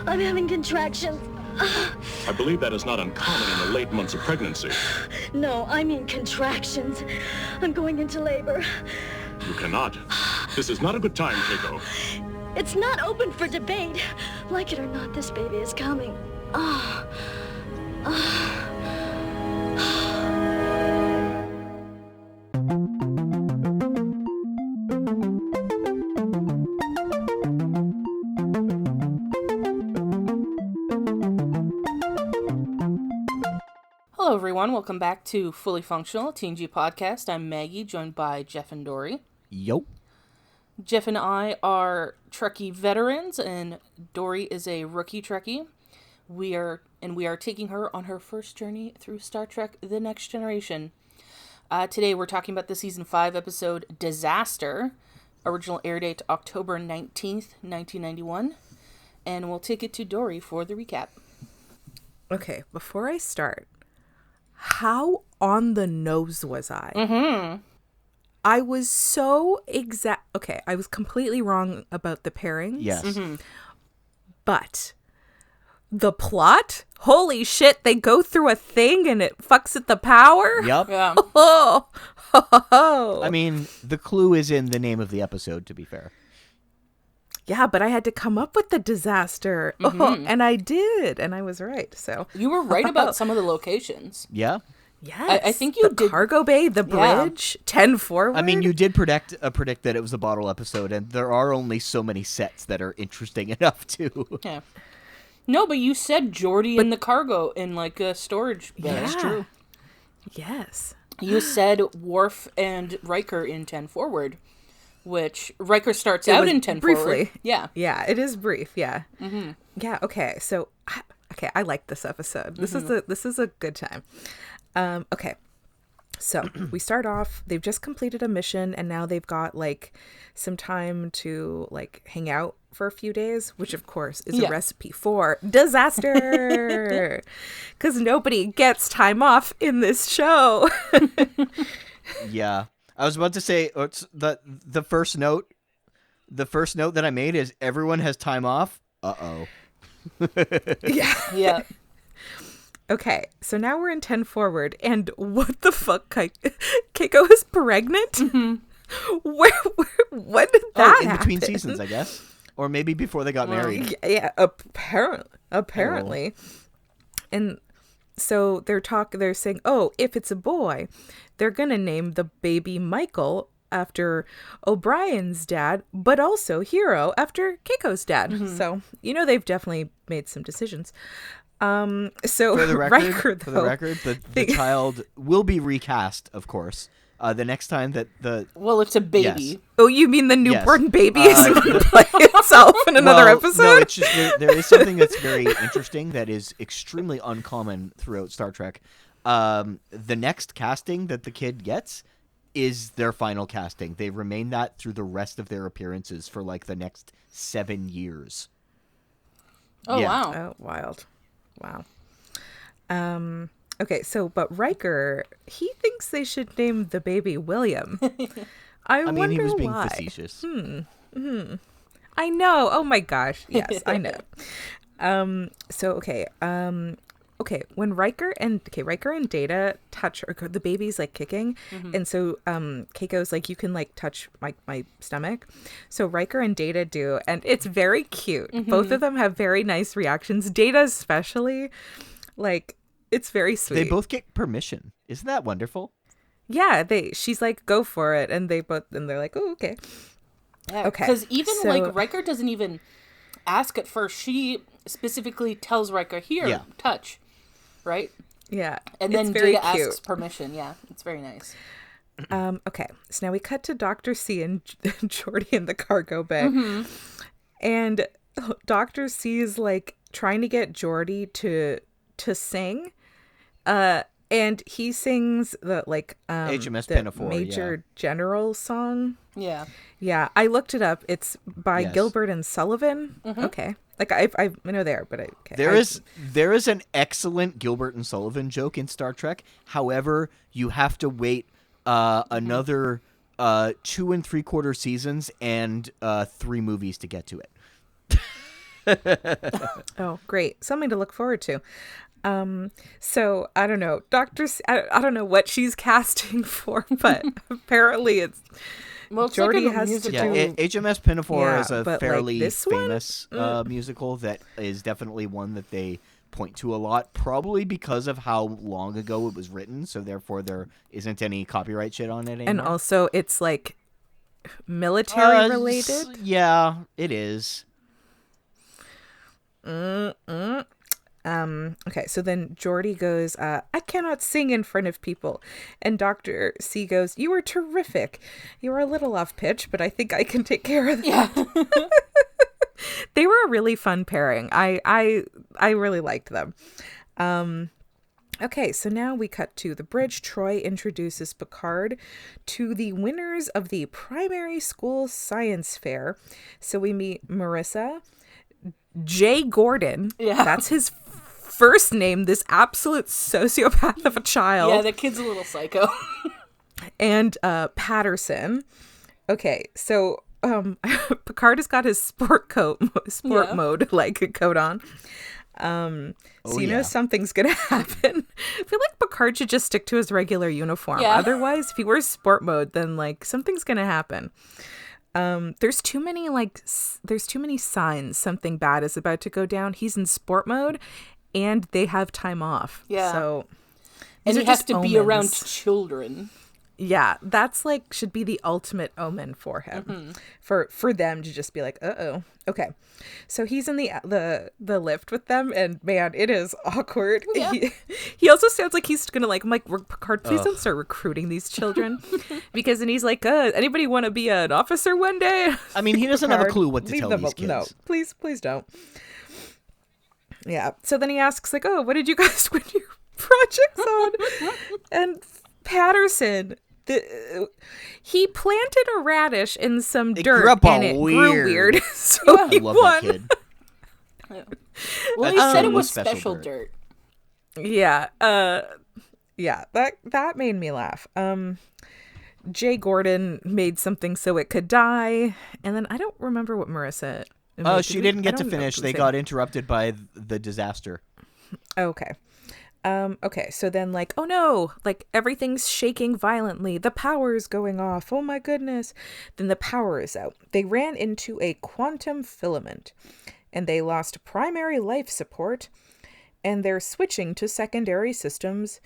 I'm having contractions. I believe that is not uncommon in the late months of pregnancy. No, I mean contractions. I'm going into labor. You cannot. This is not a good time, Keiko. It's not open for debate. Like it or not, this baby is coming. Hello everyone, welcome back to Fully Functional, a TNG podcast. I'm Maggie, joined by Jeff and Dory. Yo. Jeff and I are Trekkie veterans, and Dory is a rookie Trekkie. We are taking her on her first journey through Star Trek: The Next Generation. Today we're talking about the season 5 episode Disaster. Original air date October 19th, 1991. And we'll take it to Dory for the recap. Okay, before I start, how on the nose was I? Mm-hmm. I was so okay, I was completely wrong about the pairings. Yes. Mm-hmm. But the plot? Holy shit, they go through a thing and it fucks at the power? Yep. Yeah. Oh. I mean, the clue is in the name of the episode, to be fair. Yeah, but I had to come up with the disaster. Mm-hmm. Oh, and I did, and I was right. So You were right about some of the locations. Yeah. yes, I think you the did- cargo bay, the Yeah. bridge, 10 forward. I mean, you did predict that it was a bottle episode, and there are only so many sets that are interesting enough to. Yeah. No, but you said Geordi in the cargo in like a storage bay. Yeah. That's true. Yes. You said Worf and Riker in 10 forward, which Riker starts It out was in 10 briefly. forward. Yeah. Yeah, it is brief. Yeah. Mm-hmm. Yeah. Okay. So, I like this episode. This is a good time. Okay. So we start off. They've just completed a mission, and now they've got like some time to like hang out for a few days, which of course is Yeah. a recipe for disaster. Because nobody gets time off in this show. Yeah. I was about to say the first note that I made is everyone has time off. Uh-oh. Yeah. Yeah. Okay, so now we're in 10 forward, and what the fuck? Keiko is pregnant? Mm-hmm. When did that in between happen? seasons, I guess. Or maybe before they got married. Yeah, apparently. And so they're saying, oh, if it's a boy, they're going to name the baby Michael after O'Brien's dad, but also Hero after Keiko's dad. Mm-hmm. So, they've definitely made some decisions. So For the Riker, record, the child will be recast, of course. The next time that Well, it's a baby. Yes. Oh, you mean the newborn Yes. baby is going to play itself in another Well, episode? No, it's just there is something that's very interesting that is extremely uncommon throughout Star Trek. The next casting that the kid gets is their final casting. They remain that through the rest of their appearances for like the next 7 years. Oh, Yeah. wow. Oh, wild. Wow. Okay, so, but Riker, he thinks they should name the baby William. I I mean, wonder he was being why. facetious. I know. Oh my gosh. Yes, I know. Okay, when Riker and Data touch, or the baby's like kicking, and so Keiko's like, you can like touch my stomach. So Riker and Data do, and it's very cute. Both of them have very nice reactions. Data especially, like, it's very sweet. They both get permission. Isn't that wonderful? Yeah, she's like, go for it, and they're like, oh, okay. Yeah, Okay, because even so- like Riker doesn't even ask at first. She specifically tells Riker, here, Yeah. touch. Right? Yeah, And it's then very Data cute. asks permission. Yeah, it's very nice. Okay, so now we cut to Dr. C and Geordi in the cargo bay. And Dr. C is like trying to get Geordi to sing. And he sings the like HMS the Pinafore, Major General song. Yeah. Yeah, I looked it up. It's by Yes. Gilbert and Sullivan. Okay. Like I know there, but okay. There is an excellent Gilbert and Sullivan joke in Star Trek. However, you have to wait another 2 3/4 seasons and 3 movies to get to it. Oh, great. Something to look forward to. So I don't know, I don't know what she's casting for, but apparently it's Well, it's Jordy like a has to musical. do. HMS Pinafore Yeah, is a but, like, fairly this one? famous musical that is definitely one that they point to a lot, probably because of how long ago it was written, so therefore there isn't any copyright shit on it anymore. And also it's like military related. Yeah, it is. Okay, so then Jordy goes, I cannot sing in front of people. And Dr. C goes, you are terrific. You are a little off pitch, but I think I can take care of that. Yeah. They were a really fun pairing. I really liked them. Okay, so now we cut to the bridge. Troy introduces Picard to the winners of the primary school science fair. So we meet Marissa, Jay Gordon. Yeah. That's his first name, this absolute sociopath of a child. Yeah, the kid's a little psycho. And Patterson. Okay, so Picard has got his sport mode like coat on. So you know something's gonna happen. I feel like Picard should just stick to his regular uniform. Yeah. Otherwise, if he wears sport mode, then like something's gonna happen. There's too many signs something bad is about to go down. He's in sport mode, and they have time off. Yeah. So And these he are has just to be around omens. children. Yeah, that's like should be the ultimate omen for him, for them to just be like, okay. So he's in the lift with them, and man, it is awkward. Yeah. He also sounds like he's gonna like, I'm like, Picard, please don't start recruiting these children, because then he's like, anybody want to be an officer one day? I mean, he doesn't have a Picard, clue what to leave tell them these al- kids. No, please don't. Yeah. So then he asks like, what did you guys win your projects on? And Patterson. He planted a radish in some dirt grew up all and it grew weird. weird. So I he love won. that kid. Well, he That's said it some was special special dirt. dirt. Yeah. Yeah, that made me laugh. Jay Gordon made something so it could die, and then I don't remember what Marissa made. She didn't get to I don't know finish. who They said- got interrupted by the disaster. Okay. Okay, so then like, oh no, like everything's shaking violently. The power is going off. Oh my goodness. Then the power is out. They ran into a quantum filament and they lost primary life support, and they're switching to secondary systems,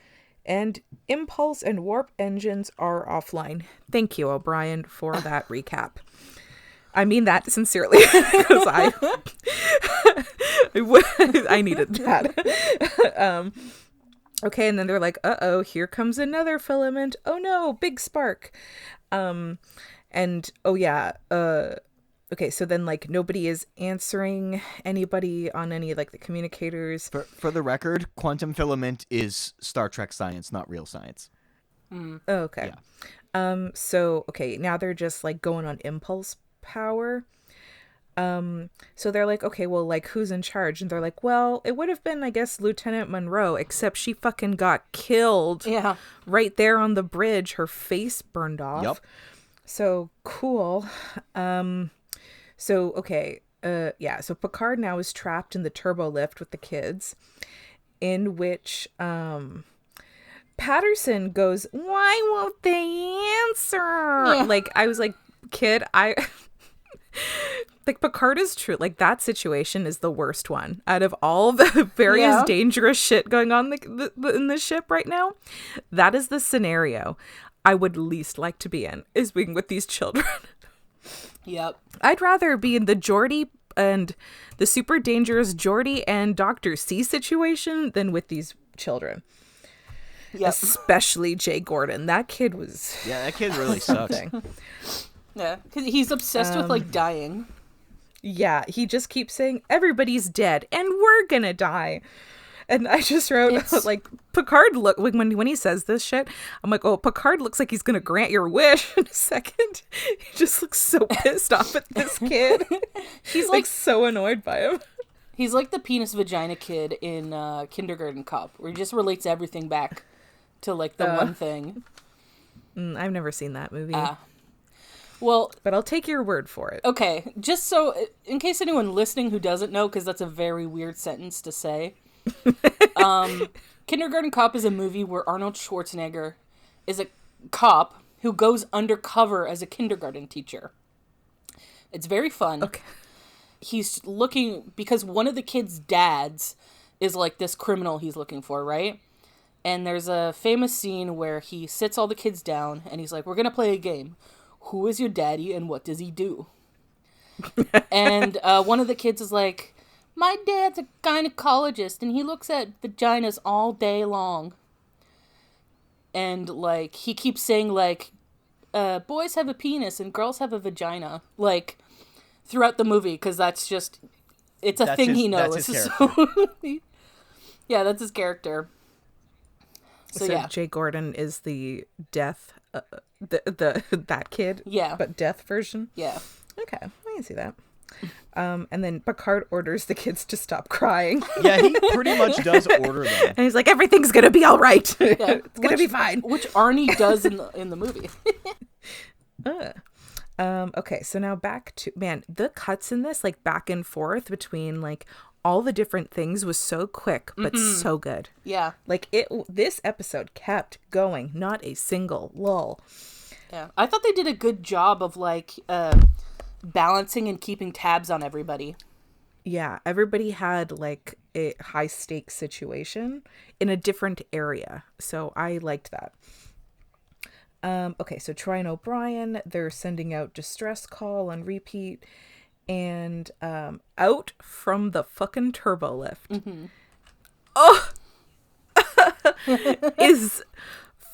and impulse and warp engines are offline. Thank you, O'Brien, for that recap. I mean that sincerely, because I needed that. Okay, and then they're like, here comes another filament. Oh no, big spark. And oh yeah, okay, so then like nobody is answering anybody on any like the communicators. For the record, quantum filament is Star Trek science, not real science. Okay. Yeah. So okay, now they're just like going on impulse power. So they're like, okay, well, like, who's in charge? And they're like, well, it would have been, I guess, Lieutenant Monroe, except she fucking got killed. Yeah. Right there on the bridge. Her face burned off. Yep. So cool. So okay. Yeah. So Picard now is trapped in the turbo lift with the kids, in which Patterson goes, why won't they answer? Yeah. Like, I was like, kid, like Picard is true. Like that situation is the worst one out of all the various dangerous shit going on in the ship right now. That is the scenario I would least like to be in, is being with these children. Yep. I'd rather be in the Geordi and the super dangerous Geordi and Dr. C situation than with these children. Yep. Especially Jay Gordon. That kid was Yeah, that kid really sucks. something. Yeah, because he's obsessed with like dying. Yeah, he just keeps saying everybody's dead and we're gonna die. And I just wrote like Picard look when he says this shit, I'm like, oh, Picard looks like he's gonna grant your wish in a second. He just looks so pissed off at this kid. He's like so annoyed by him. He's like the penis vagina kid in Kindergarten Cop, where he just relates everything back to like the one thing. I've never seen that movie. Well, But I'll take your word for it. okay, just so, in case anyone listening who doesn't know, because that's a very weird sentence to say, Kindergarten Cop is a movie where Arnold Schwarzenegger is a cop who goes undercover as a kindergarten teacher. It's very fun. Okay. He's looking, because one of the kids' dads is like this criminal he's looking for, right? And there's a famous scene where he sits all the kids down and he's like, we're going to play a game. Who is your daddy and what does he do? And one of the kids is like, my dad's a gynecologist and he looks at vaginas all day long. And like, he keeps saying like, boys have a penis and girls have a vagina. Like, throughout the movie, because that's just, it's a thing he knows. That's his So, yeah, that's his character. So yeah. Jay Gordon is the death, that kid. Yeah. But death version. Yeah. Okay, I can see that. And then Picard orders the kids to stop crying. Yeah, he pretty much does order them. And he's like, everything's going to be all right. Yeah. It's going to be fine. Which Arnie does in the movie. Okay, so now back to, man, the cuts in this, like, back and forth between, like, all the different things was so quick, but so good. Yeah. Like, this episode kept going, not a single lull. Yeah. I thought they did a good job of, like, balancing and keeping tabs on everybody. Yeah, everybody had, like, a high-stakes situation in a different area, so I liked that. Okay, so Troy and O'Brien, they're sending out distress call on repeat, and out from the fucking turbo lift. Mm-hmm. Oh! Is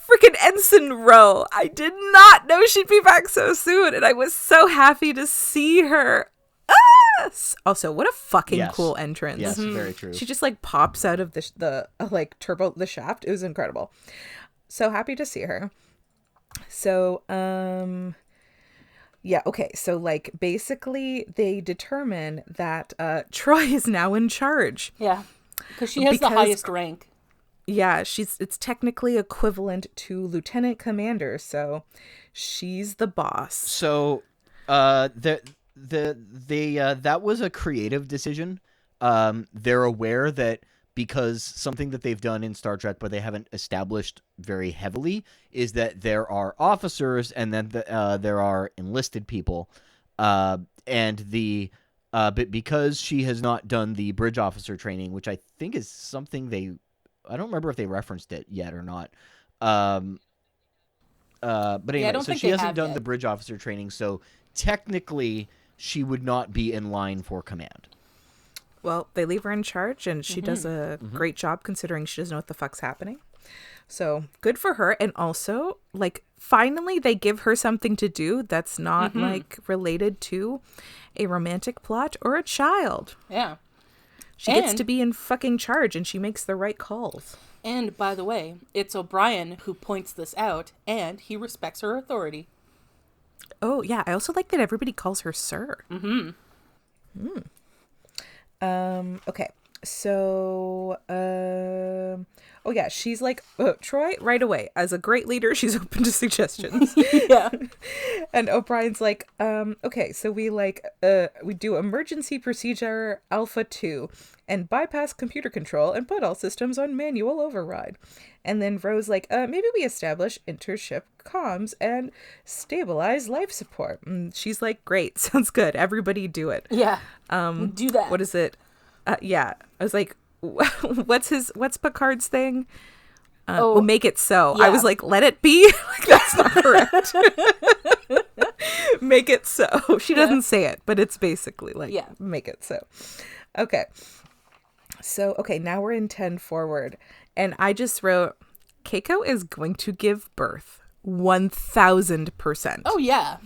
freaking Ensign Rowe. I did not know she'd be back so soon, and I was so happy to see her. Ah! Also, what a fucking cool entrance. Yes, very true. She just like pops out of the turbo, the shaft. It was incredible. So happy to see her. So, yeah, okay. So like basically they determine that Troy is now in charge. Yeah. Because she has the highest rank. Yeah, it's technically equivalent to lieutenant commander, so she's the boss. So, that was a creative decision. They're aware that because something that they've done in Star Trek, but they haven't established very heavily, is that there are officers and then there are enlisted people, but because she has not done the bridge officer training, which I think is something I don't remember if they referenced it yet or not. But anyway, so she hasn't done the bridge officer training, so technically she would not be in line for command. Well, they leave her in charge, and she does a great job considering she doesn't know what the fuck's happening. So good for her. And also, like, finally they give her something to do that's not like related to a romantic plot or a child. Yeah. She gets to be in fucking charge, and she makes the right calls. And, by the way, it's O'Brien who points this out, and he respects her authority. Oh, yeah. I also like that everybody calls her sir. Okay. So, oh yeah, she's like, Troy, right away. As a great leader, she's open to suggestions. Yeah. And O'Brien's like, okay, so we do emergency procedure Alpha 2 and bypass computer control and put all systems on manual override. And then Rose's like, maybe we establish intership comms and stabilize life support. And she's like, great, sounds good. Everybody do it. Yeah. Do that. What is it? Yeah. I was like, what's Picard's thing? We'll make it so. Yeah. I was like, let it be. Like, that's not correct. Make it so. She doesn't say it, but it's basically like, make it so. Okay. So, okay, now we're in 10 forward. And I just wrote, Keiko is going to give birth. 1000%. Oh, yeah.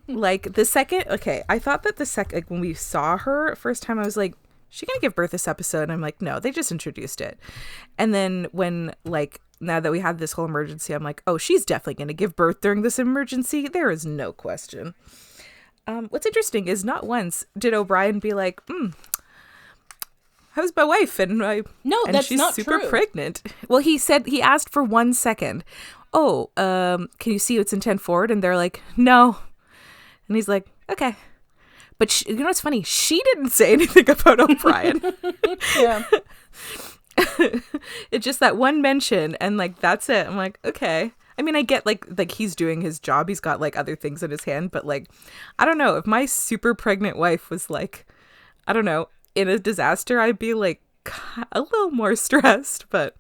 Like, the second, okay, I thought that the second, like, when we saw her first time, I was like, she gonna give birth this episode? And I'm like, no, they just introduced it. And then when, like, now that we had this whole emergency, I'm like, oh, she's definitely gonna give birth during this emergency. There is no question. What's interesting is not once did O'Brien be like, how's my wife? And that's she's not super true. pregnant. Well, he asked for 1 second. Oh, can you see what's in 10 forward? And they're like, no. And he's like, okay. But you know what's funny? She didn't say anything about O'Brien. Yeah. It's just that one mention, and like that's it. I'm like, okay. I mean, I get like he's doing his job. He's got like other things in his hand, but like, I don't know. If my super pregnant wife was like, I don't know, in a disaster, I'd be like a little more stressed, but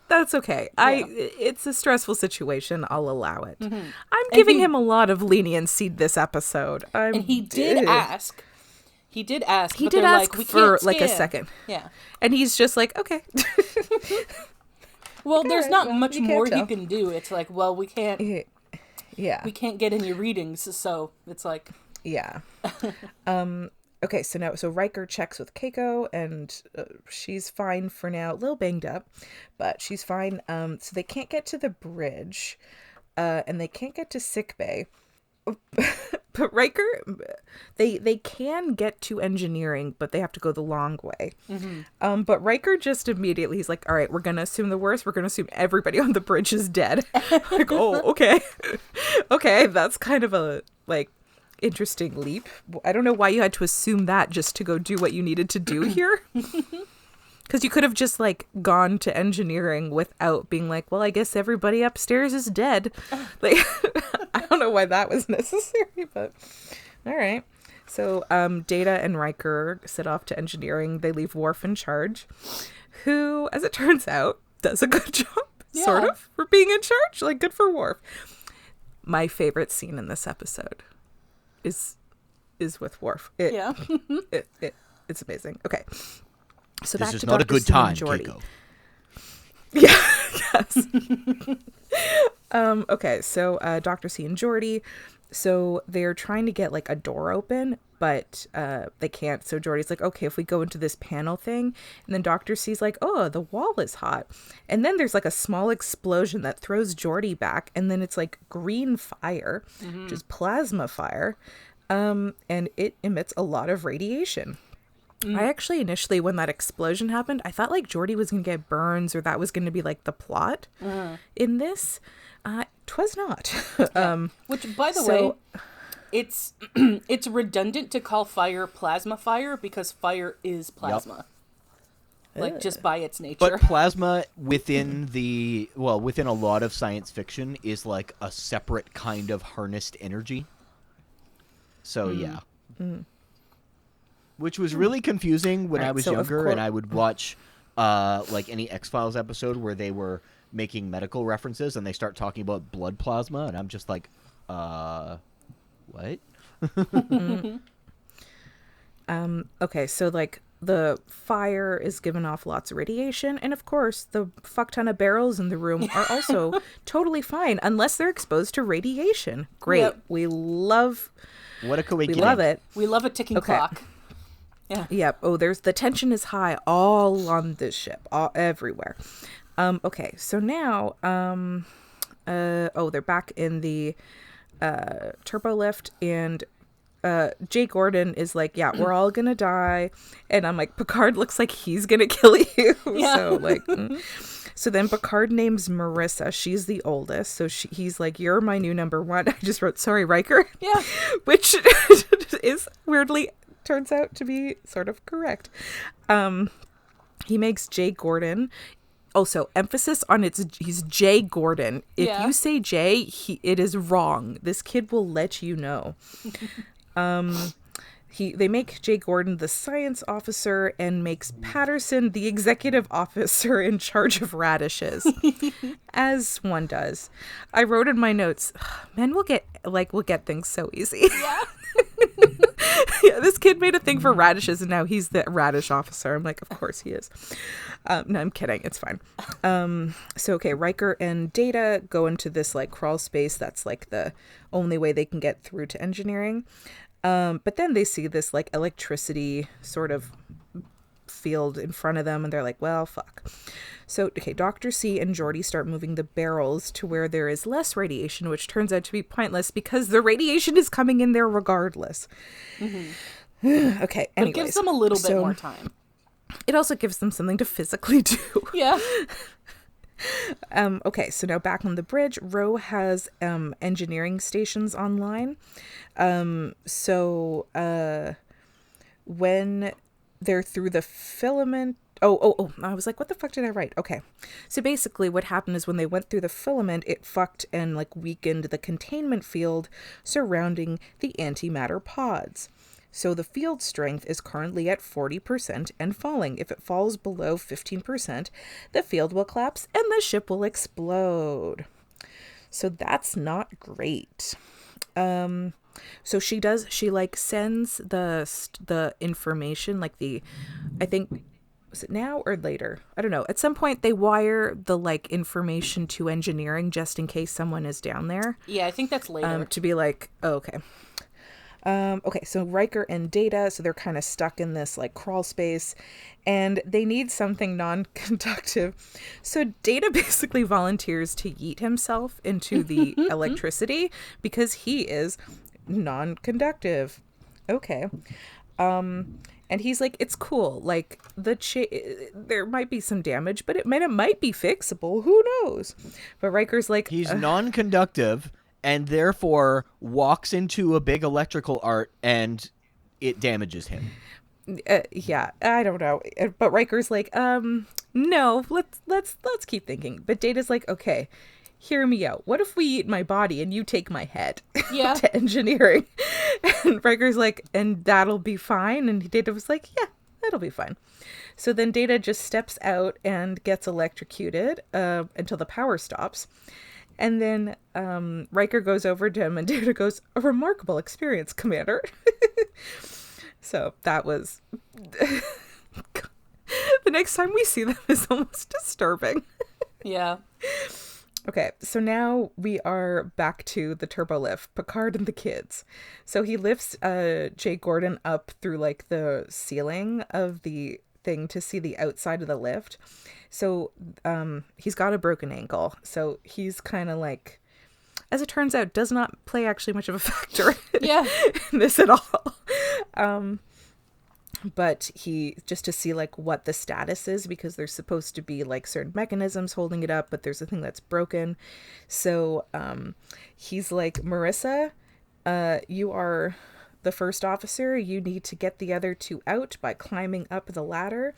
that's okay. Yeah. It's a stressful situation. I'll allow it. I'm giving him a lot of leniency this episode. And he did ask. He did ask. He but did they're ask like, we for can't like a scan. second. Yeah. And he's just like, okay. Well, there's not much you can't more he tell. can do. It's like, well, we can't Yeah. get any readings, so it's like, Yeah. Okay, so Riker checks with Keiko, and she's fine for now. A little banged up, but she's fine. So they can't get to the bridge, and they can't get to sickbay. But Riker, they can get to engineering, but they have to go the long way. But Riker just immediately, he's like, all right, we're going to assume the worst. We're going to assume everybody on the bridge is dead. Like, oh, okay. Okay, that's kind of a, like, interesting leap. I don't know why you had to assume that just to go do what you needed to do here. Because you could have just, like, gone to engineering without being like, well, I guess everybody upstairs is dead. Like, I don't know why that was necessary, but all right. So Data and Riker set off to engineering. They leave Worf in charge, who, as it turns out, does a good job, sort of, for being in charge. Like, good for Worf. My favorite scene in this episode is with Worf. It's amazing. Okay. So This back is to not a Dr. good C and time, Geordi. Keiko. Yes. Okay, so Dr. C and Geordi, so they're trying to get like a door open, but they can't. So Geordi's like, okay, if we go into this panel thing, and then Dr. C's like, oh, the wall is hot. And then there's like a small explosion that throws Geordi back, and then it's like green fire, which is plasma fire, and it emits a lot of radiation. I actually initially, when that explosion happened, I thought like Geordi was going to get burns, or that was going to be like the plot in this. 'Twas not. which, by the way, it's it's redundant to call fire plasma fire because fire is plasma. Like, just by its nature. But plasma within within a lot of science fiction is like a separate kind of harnessed energy. So yeah. Which was really confusing when Right, I was so of younger, cour- and I would watch like any X-Files episode where they were making medical references and they start talking about blood plasma, and I'm just like, what? Okay, so like the fire is giving off lots of radiation, and of course the fuck ton of barrels in the room are also totally fine unless they're exposed to radiation. Great. Yep. We love What a coincidence. we love it. We love a ticking Okay. clock. Yeah. Yep. Oh, the tension is high all on this ship, everywhere. Okay, so now they're back in the turbo lift, and Jay Gordon is like, yeah, we're all gonna die, and I'm like, Picard looks like he's gonna kill you. Yeah. So like so then Picard names Marissa. She's the oldest, so he's like, you're my new number one. I just wrote, sorry, Riker. Yeah. Which is weirdly turns out to be sort of correct. He makes Jay Gordon. Also, emphasis on he's Jay Gordon. If Yeah. you say Jay, it is wrong. This kid will let you know. They make Jay Gordon the science officer and makes Patterson the executive officer in charge of radishes, as one does. I wrote in my notes, men will get things so easy. Yeah. Yeah, this kid made a thing for radishes, and now he's the radish officer. I'm like, of course he is. No, I'm kidding. It's fine. So, okay, Riker and Data go into this, like, crawl space. That's, like, the only way they can get through to engineering. But then they see this, like, electricity sort of field in front of them, and they're like, well, fuck. So, okay, Dr. C and Geordi start moving the barrels to where there is less radiation, which turns out to be pointless because the radiation is coming in there regardless. Okay, But it anyways. gives them a little bit more time. It also gives them something to physically do. Yeah. Okay, so now back on the bridge, Ro has engineering stations online. When they're through the filament. Oh, I was like, what the fuck did I write? Okay. So basically what happened is when they went through the filament, it fucked and like weakened the containment field surrounding the antimatter pods. So the field strength is currently at 40% and falling. If it falls below 15%, the field will collapse and the ship will explode. So that's not great. So she like sends the information, like I think, was it now or later? I don't know. At some point they wire the like information to engineering just in case someone is down there. Yeah, I think that's later. To be like, oh, okay. Okay, so Riker and Data, so they're kind of stuck in this like crawl space and they need something non-conductive. So Data basically volunteers to yeet himself into the electricity because he is non-conductive. Okay. And he's like, it's cool. Like there might be some damage, but it might be fixable. Who knows? But Riker's like, he's non-conductive and therefore walks into a big electrical art and it damages him. Yeah, I don't know. But Riker's like, no, let's keep thinking. But Data's like, okay, hear me out. What if we eat my body and you take my head? Yeah. To engineering. And Riker's like, and that'll be fine. And Data was like, yeah, that'll be fine. So then Data just steps out and gets electrocuted until the power stops. And then Riker goes over to him and Data goes, a remarkable experience, Commander. So that was... The next time we see them is almost disturbing. Yeah. Okay, so now we are back to the turbo lift, Picard and the kids. So he lifts Jay Gordon up through like the ceiling of the thing to see the outside of the lift. So he's got a broken ankle. So he's kind of like, as it turns out, does not play actually much of a factor in this at all. But he, just to see like what the status is, because there's supposed to be like certain mechanisms holding it up, but there's a thing that's broken. So he's like, Marissa, you are the first officer. You need to get the other two out by climbing up the ladder.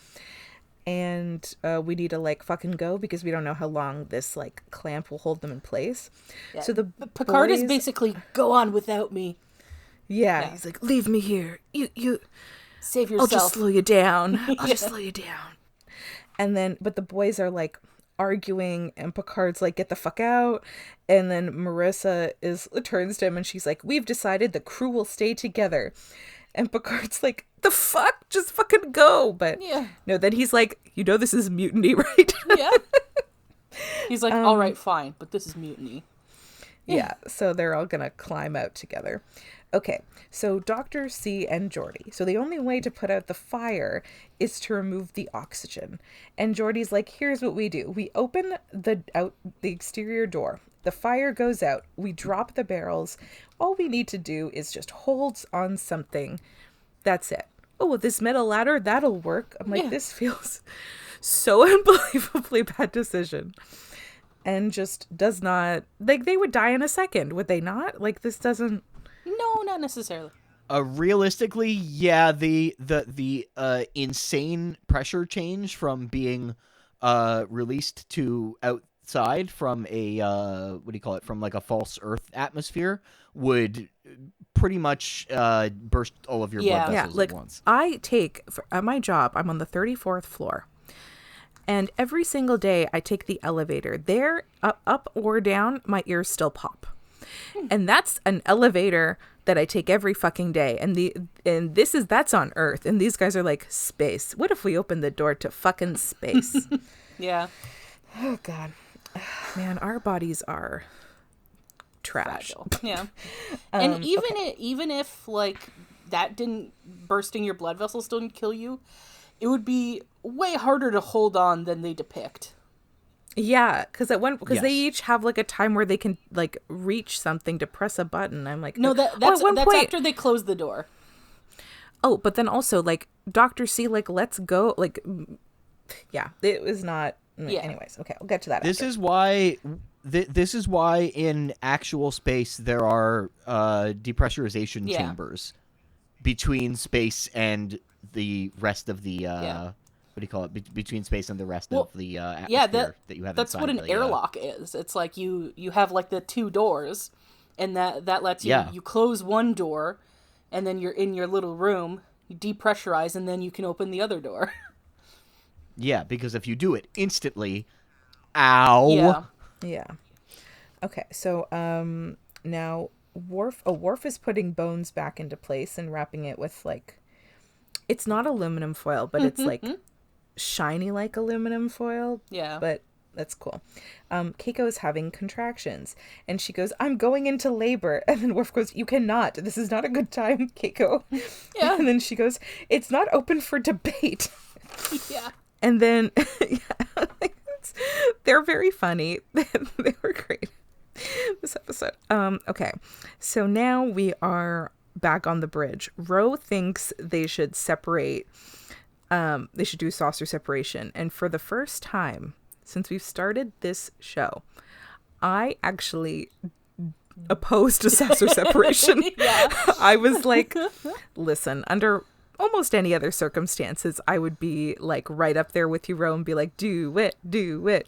And we need to like fucking go because we don't know how long this like clamp will hold them in place. Yeah. So the Picard boys... is basically, go on without me. Yeah, he's like, leave me here. You save yourself. I'll just slow you down. I'll just slow you down. And then, but the boys are like arguing and Picard's like, get the fuck out. And then Marissa turns to him and she's like, we've decided the crew will stay together. And Picard's like, the fuck? Just fucking go. But no, then he's like, you know, this is mutiny, right? Yeah. He's like, all right, fine, but this is mutiny. Yeah, so they're all gonna climb out together. Okay, so Dr. C and Geordi. So the only way to put out the fire is to remove the oxygen. And Geordi's like, here's what we do. We open the exterior door. The fire goes out. We drop the barrels. All we need to do is just hold on something. That's it. Oh, with this metal ladder, that'll work. I'm like, this feels so unbelievably bad decision. And just does not, like, they would die in a second, would they not? Like, this doesn't... No, not necessarily. Realistically, yeah, the insane pressure change from being released to outside from a from like a false Earth atmosphere would pretty much burst all of your blood vessels like, at once. I take at my job, I'm on the 34th floor. And every single day I take the elevator. There, up or down, my ears still pop. And that's an elevator that I take every fucking day. And that's on Earth. And these guys are like, space. What if we open the door to fucking space? Yeah. Oh, God. Man, our bodies are trash. Fragile. Yeah. And even if like that bursting your blood vessels didn't kill you, it would be way harder to hold on than they depict. Yeah, because they each have like a time where they can like reach something to press a button. I'm like, no, that's after they close the door. Oh, but then also like Dr. C, like, let's go. Like, yeah, it was not Yeah. Anyways, okay, we'll get to that. This after. is why. This is why in actual space there are depressurization Yeah. chambers between space and the rest of the. What do you call it? Between space and the rest of the atmosphere that you have that's inside. what an airlock is. It's like you have like the two doors, and that lets you you close one door, and then you're in your little room. You depressurize, and then you can open the other door. Yeah, because if you do it instantly, ow. Yeah. Yeah. Okay, so now Worf is putting Bones back into place and wrapping it with like, it's not aluminum foil, but it's like shiny like aluminum foil. Yeah. But that's cool. Keiko is having contractions and she goes, "I'm going into labor." And then Worf goes, "You cannot. This is not a good time, Keiko." Yeah. And then she goes, "It's not open for debate." Yeah. And then they're very funny. They were great this episode. Okay, so now we are back on the bridge. Ro thinks they should separate. They should do saucer separation. And for the first time since we've started this show, I actually opposed to saucer separation. Yeah. I was like, listen, under almost any other circumstances, I would be like right up there with you, Ro, and be like, do it.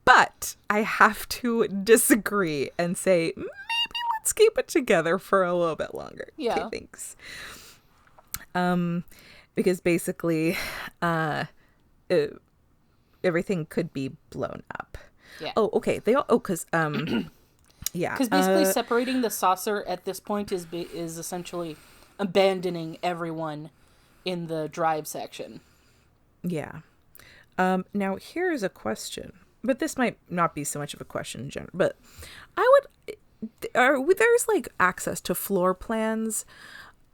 But I have to disagree and say, maybe let's keep it together for a little bit longer. Yeah. Okay, thanks. Because basically, everything could be blown up. Yeah. Oh, okay. Because yeah. Because basically separating the saucer at this point is essentially abandoning everyone in the drive section. Yeah. Now here's a question, but this might not be so much of a question in general. But there's like access to floor plans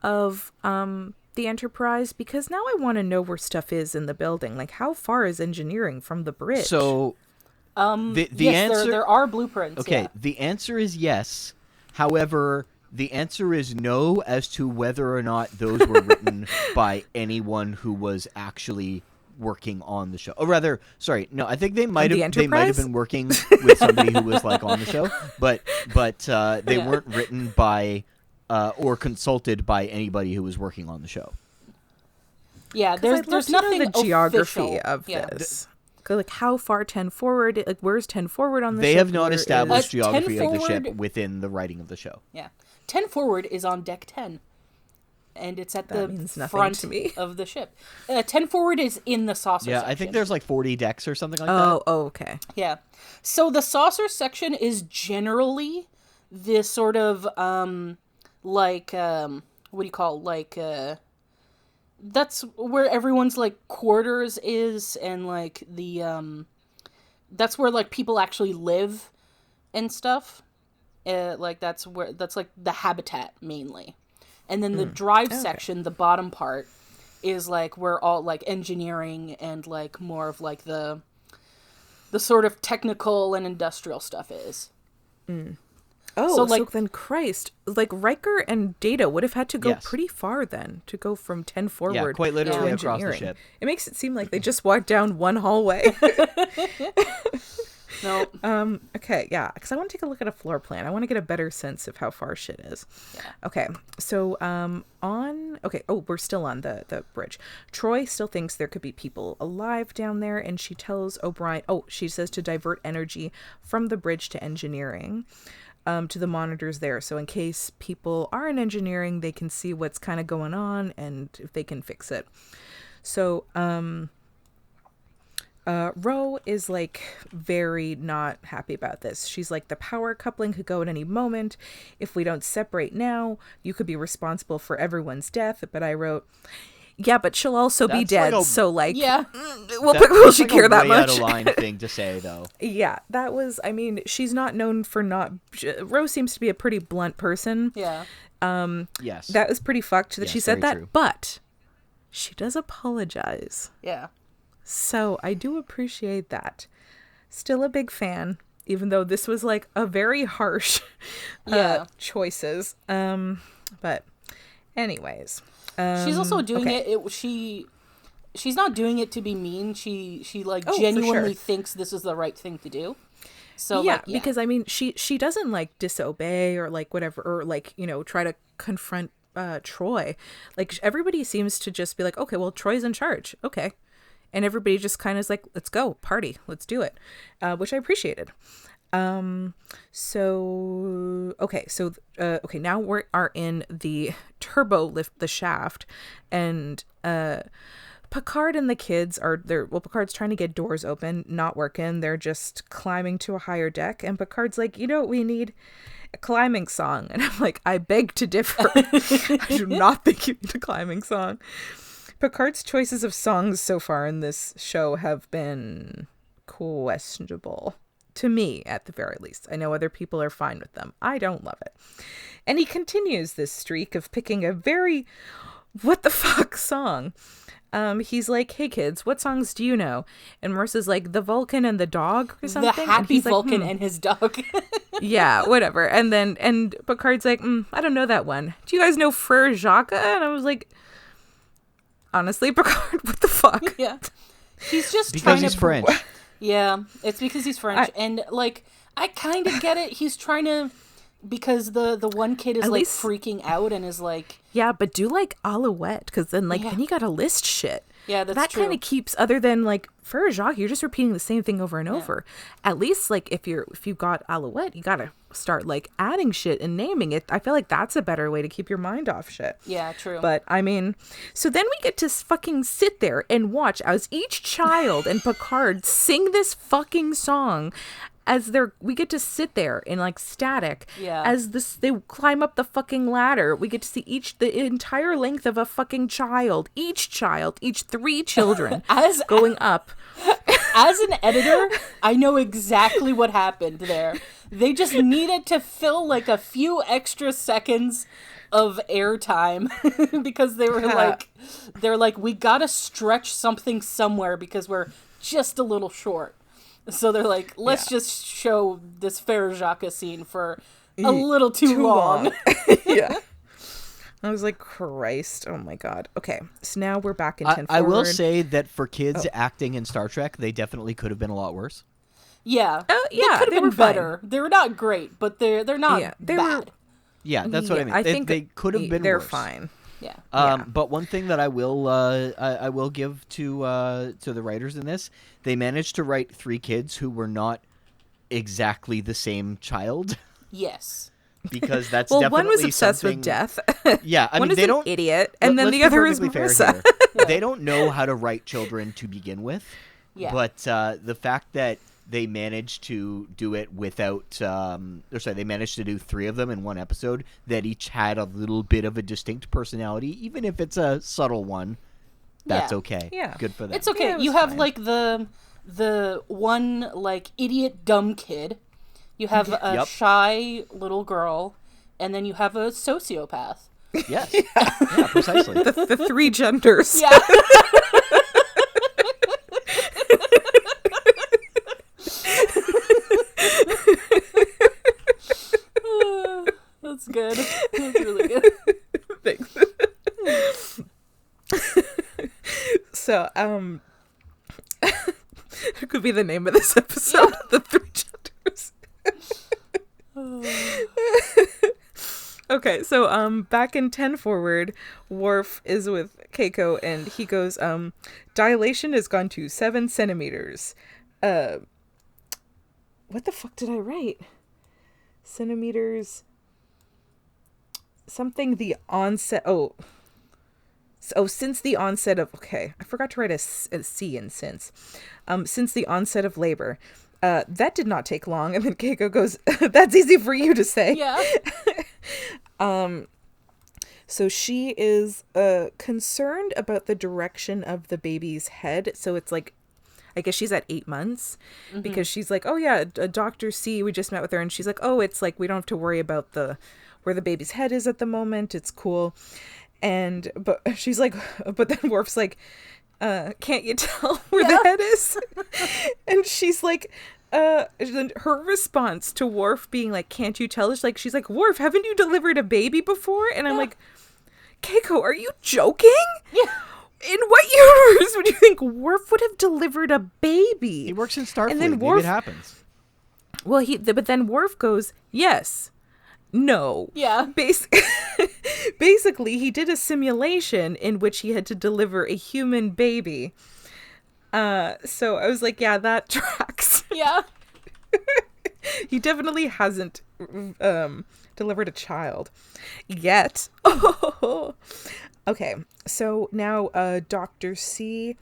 of the Enterprise, because now I want to know where stuff is in the building. Like, how far is engineering from the bridge? So the yes, answer there are blueprints. Okay, yeah. the answer is yes. However, the answer is no as to whether or not those were written by anyone who was actually working on the show. Or rather, sorry, no, I think they might have been working with somebody who was like on the show, but they weren't written by or consulted by anybody who was working on the show. Yeah, there's nothing the geography official. of this. Like, how far 10 forward? Like, where's 10 forward on the ship? They have not established geography 10 of the forward, ship within the writing of the show. Yeah, 10 forward is on deck 10, and it's at That the means nothing front to me. of the ship. 10 forward is in the saucer Yeah, section. I think there's like 40 decks or something like that. Oh, okay. Yeah. So the saucer section is generally this sort of what do you call, like that's where everyone's like quarters is, and like the that's where like people actually live and stuff. Like that's like the habitat mainly. And then the drive section, the bottom part, is like where all like engineering and like more of like the sort of technical and industrial stuff is. Oh, So, so, like- then Christ, like Riker and Data would have had to go Yes. pretty far then to go from 10 forward Yeah, quite literally to across the engineering. ship. It makes it seem like they just walked down one hallway. No. Okay, yeah, because I want to take a look at a floor plan. I want to get a better sense of how far shit is. Yeah. Okay, so we're still on the bridge. Troy still thinks there could be people alive down there, and she tells O'Brien, she says to divert energy from the bridge to engineering, to the monitors there. So in case people are in engineering, they can see what's kind of going on and if they can fix it. So, Ro is like very not happy about this. She's like, the power coupling could go at any moment. If we don't separate now, you could be responsible for everyone's death. But I wrote, yeah, but she'll also be That's dead. like a- So like, Yeah. will she like care a that way much? out of line thing to say, though. Yeah, that was, I mean, she's not known for not, Ro seems to be a pretty blunt person. Yeah. Yes. That was pretty fucked that Yes, she said very that, true. but she does apologize. Yeah. So I do appreciate that. Still a big fan, even though this was like a very harsh Yeah. choices. But anyways. She's also doing okay. it. She she's not doing it to be mean. She like Oh, for genuinely sure. thinks this is the right thing to do. So Yeah, like, because I mean, she doesn't like disobey or like whatever, or like, you know, try to confront Troy. Like everybody seems to just be like, okay, well, Troy's in charge. Okay. And everybody just kind of is like, let's go party. Let's do it. Which I appreciated. Okay, now we are in the turbo lift the shaft, and Picard and the kids are there. Well, Picard's trying to get doors open, not working. They're just climbing to a higher deck, and Picard's like, you know what we need? A climbing song. And I'm like, I beg to differ. I do not think you need a climbing song. Picard's choices of songs so far in this show have been questionable. To me, at the very least. I know other people are fine with them. I don't love it. And he continues this streak of picking a very what the fuck song. He's like, hey kids, what songs do you know? And Marissa's like, the Vulcan and the dog or something. the And happy he's like, Vulcan and his dog. yeah, whatever. And Picard's like, I don't know that one. Do you guys know Frere Jacques? And I was like, honestly, Picard, what the fuck? Yeah. He's just Because trying he's to French. Yeah, it's because he's French, and like I kind of get it. He's trying to, because the one kid is At like least- freaking out and is like, Yeah, but do like Alouette, because then like Yeah. then you gotta list shit. Yeah, that's that true. kind of keeps, other than like Frere Jacques, you're just repeating the same thing over and over. At least like if you got Alouette, you gotta start like adding shit and naming it. I feel like that's a better way to keep your mind off shit. yeah, true. But I mean, so then we get to fucking sit there and watch as each child and Picard sing this fucking song. As we get to sit there in like static. Yeah. As they climb up the fucking ladder, we get to see the entire length of a fucking child, each 3 children As- going up. As an editor, I know exactly what happened there. They just needed to fill like a few extra seconds of airtime because they were like, we gotta stretch something somewhere because we're just a little short. So they're like, let's just show this Frere Jacques scene for a little too long. Yeah. I was like, Christ, oh my God. Okay, so now we're back in 10 I will forward. say that for kids acting in Star Trek, they definitely could have been a lot worse. Yeah. yeah, could they have were been fine. better. They were not great, but they're not Yeah, they were- bad. Yeah, that's what I mean. I They, think they could have been they're worse. fine. Yeah. But one thing that I will give to the writers in this, they managed to write 3 kids who were not exactly the same child, Yes. because that's Well, definitely one was obsessed something... with death. Yeah, I One mean is they an don't idiot, and then let's the be other is perfectly fair Marissa. here. They don't know how to write children to begin with. Yeah. But the fact that they managed to do it without, they managed to do 3 of them in one episode that each had a little bit of a distinct personality, even if it's a subtle one. That's Yeah. okay. Yeah. Good for them. It's okay. Yeah, it You was have fine. like the one like idiot dumb kid. You have a Yep. shy little girl, and then you have a sociopath. Yes. Yeah, precisely. The 3 genders. Yeah. That's good. That's really good. Thanks. So, it could be the name of this episode. The 3 genders. Okay, so back in 10 forward, Worf is with Keiko, and he goes, dilation has gone to 7 centimeters. What the fuck did I write? Centimeters. Something the onset. Since the onset of. Okay, I forgot to write a C in since. Since the onset of labor. That did not take long. And then Keiko goes, that's easy for you to say. Yeah. So she is concerned about the direction of the baby's head. So it's like, I guess she's at 8 months because she's like, oh yeah, Dr. C, we just met with her. And she's like, oh, it's like, we don't have to worry about where the baby's head is at the moment. It's cool. But she's like, but then Worf's like, can't you tell where the head is? And she's like, her response to Worf being like, can't you tell? She's like, Worf, haven't you delivered a baby before? And I'm like, Keiko, are you joking? Yeah. in what universe would you think Worf would have delivered a baby? He works in Starfleet. And then Maybe Worf- it happens. Well, but then Worf goes, yes, no. Yeah. Basically, he did a simulation in which he had to deliver a human baby. So I was like, yeah, that tracks. Yeah. He definitely hasn't delivered a child yet. Okay, so now Dr. C.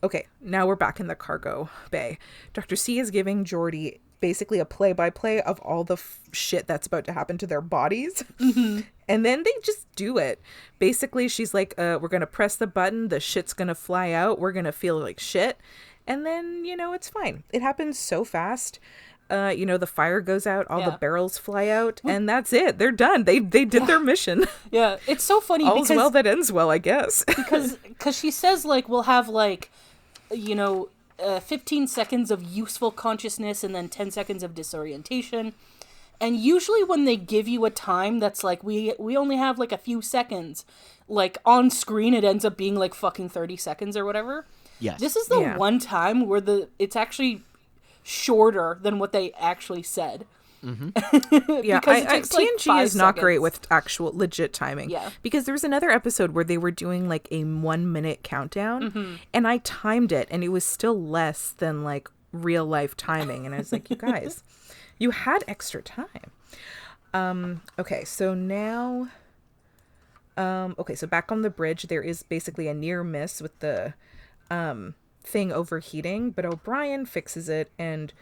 Okay, now we're back in the cargo bay. Dr. C is giving Geordi basically a play-by-play of all the shit that's about to happen to their bodies. And then they just do it. Basically, she's like, we're going to press the button. The shit's going to fly out. We're going to feel like shit. And then, it's fine. It happens so fast. The fire goes out, all the barrels fly out, and that's it. They're done. They did their mission. Yeah, it's so funny All's because well that ends well, I guess. because she says like we'll have 15 seconds of useful consciousness and then 10 seconds of disorientation. And usually when they give you a time that's like we only have like a few seconds, like on screen it ends up being like fucking 30 seconds or whatever. Yes. This is the one time where it's actually shorter than what they actually said. Yeah, TNG is not great with actual legit timing. Yeah. Because there was another episode where they were doing like a 1 minute countdown, and I timed it, and it was still less than like real life timing, and I was like, you guys, you had extra time. Okay, so now, so back on the bridge, there is basically a near miss with the thing overheating, but O'Brien fixes it, and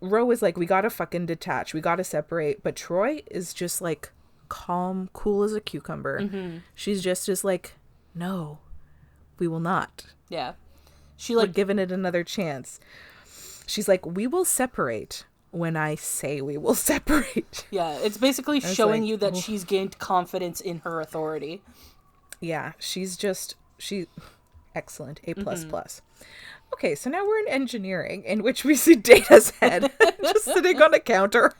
Ro is like, we gotta fucking detach, we gotta separate, but Troy is just like calm, cool as a cucumber. She's just like, no, we will not. Yeah. We're giving it another chance. She's like, we will separate when I say we will separate. Yeah, it's basically showing like, you that she's gained confidence in her authority. Yeah, she excellent. A++. Okay, so now we're in engineering, in which we see Data's head just sitting on a counter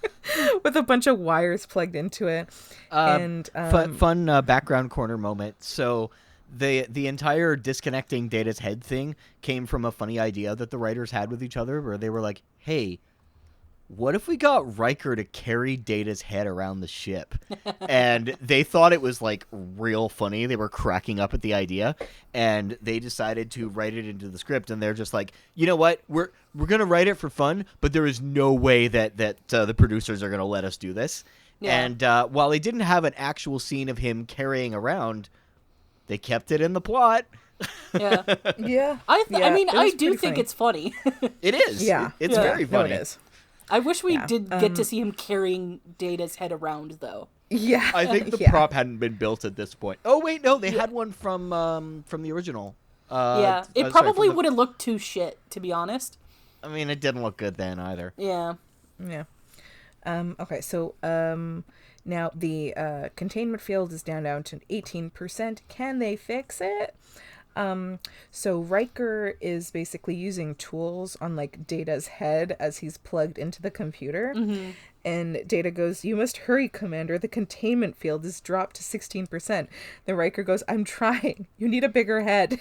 with a bunch of wires plugged into it. And fun background corner moment. So the entire disconnecting Data's head thing came from a funny idea that the writers had with each other, where they were like, hey, what if we got Riker to carry Data's head around the ship? And they thought it was like real funny. They were cracking up at the idea, and they decided to write it into the script. And they're just like, you know what? We're gonna write it for fun, but there is no way that the producers are gonna let us do this. Yeah. And while they didn't have an actual scene of him carrying around, they kept it in the plot. Yeah. Yeah. I mean, I do think funny. It's funny. It is. Yeah. It's very funny. No, it is. I wish we did get to see him carrying Data's head around, though. Yeah. I think the prop hadn't been built at this point. Oh, wait, no, they had one from the original. It probably would have looked too shit, to be honest. I mean, it didn't look good then either. Yeah. Yeah. Okay, so now the containment field is down to 18%. Can they fix it? So Riker is basically using tools on like Data's head as he's plugged into the computer. And Data goes, you must hurry, Commander. The containment field is dropped to 16%. Then Riker goes, I'm trying. You need a bigger head.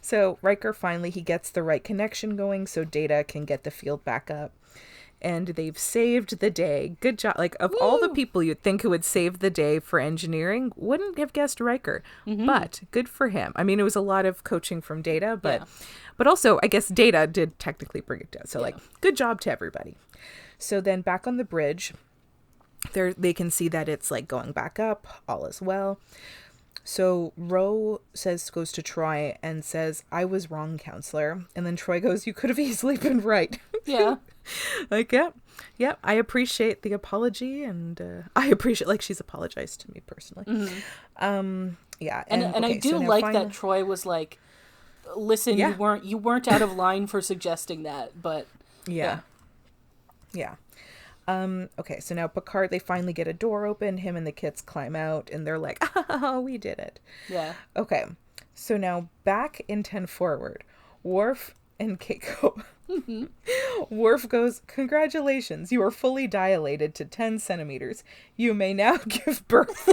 So Riker he gets the right connection going so Data can get the field back up. And they've saved the day. Good job. Like, of all the people you'd think who would save the day for engineering, wouldn't have guessed Riker. But good for him. I mean, it was a lot of coaching from Data, but also, I guess Data did technically bring it down. So, like, good job to everybody. So then back on the bridge, they can see that it's, like, going back up. All is well. So Ro goes to Troy and says, I was wrong, counselor. And then Troy goes, you could have easily been right. Yeah. Like, yeah, I appreciate the apology, and I appreciate, like, she's apologized to me personally. Yeah. And I do like that Troy was like, listen, you weren't out of line for suggesting that, but yeah. Okay, so now Picard, they finally get a door open. Him and the kids climb out, and they're like, oh, we did it. Yeah. Okay, so now back in 10 Forward, Worf and Keiko. Worf goes, congratulations, you are fully dilated to 10 centimeters. You may now give birth.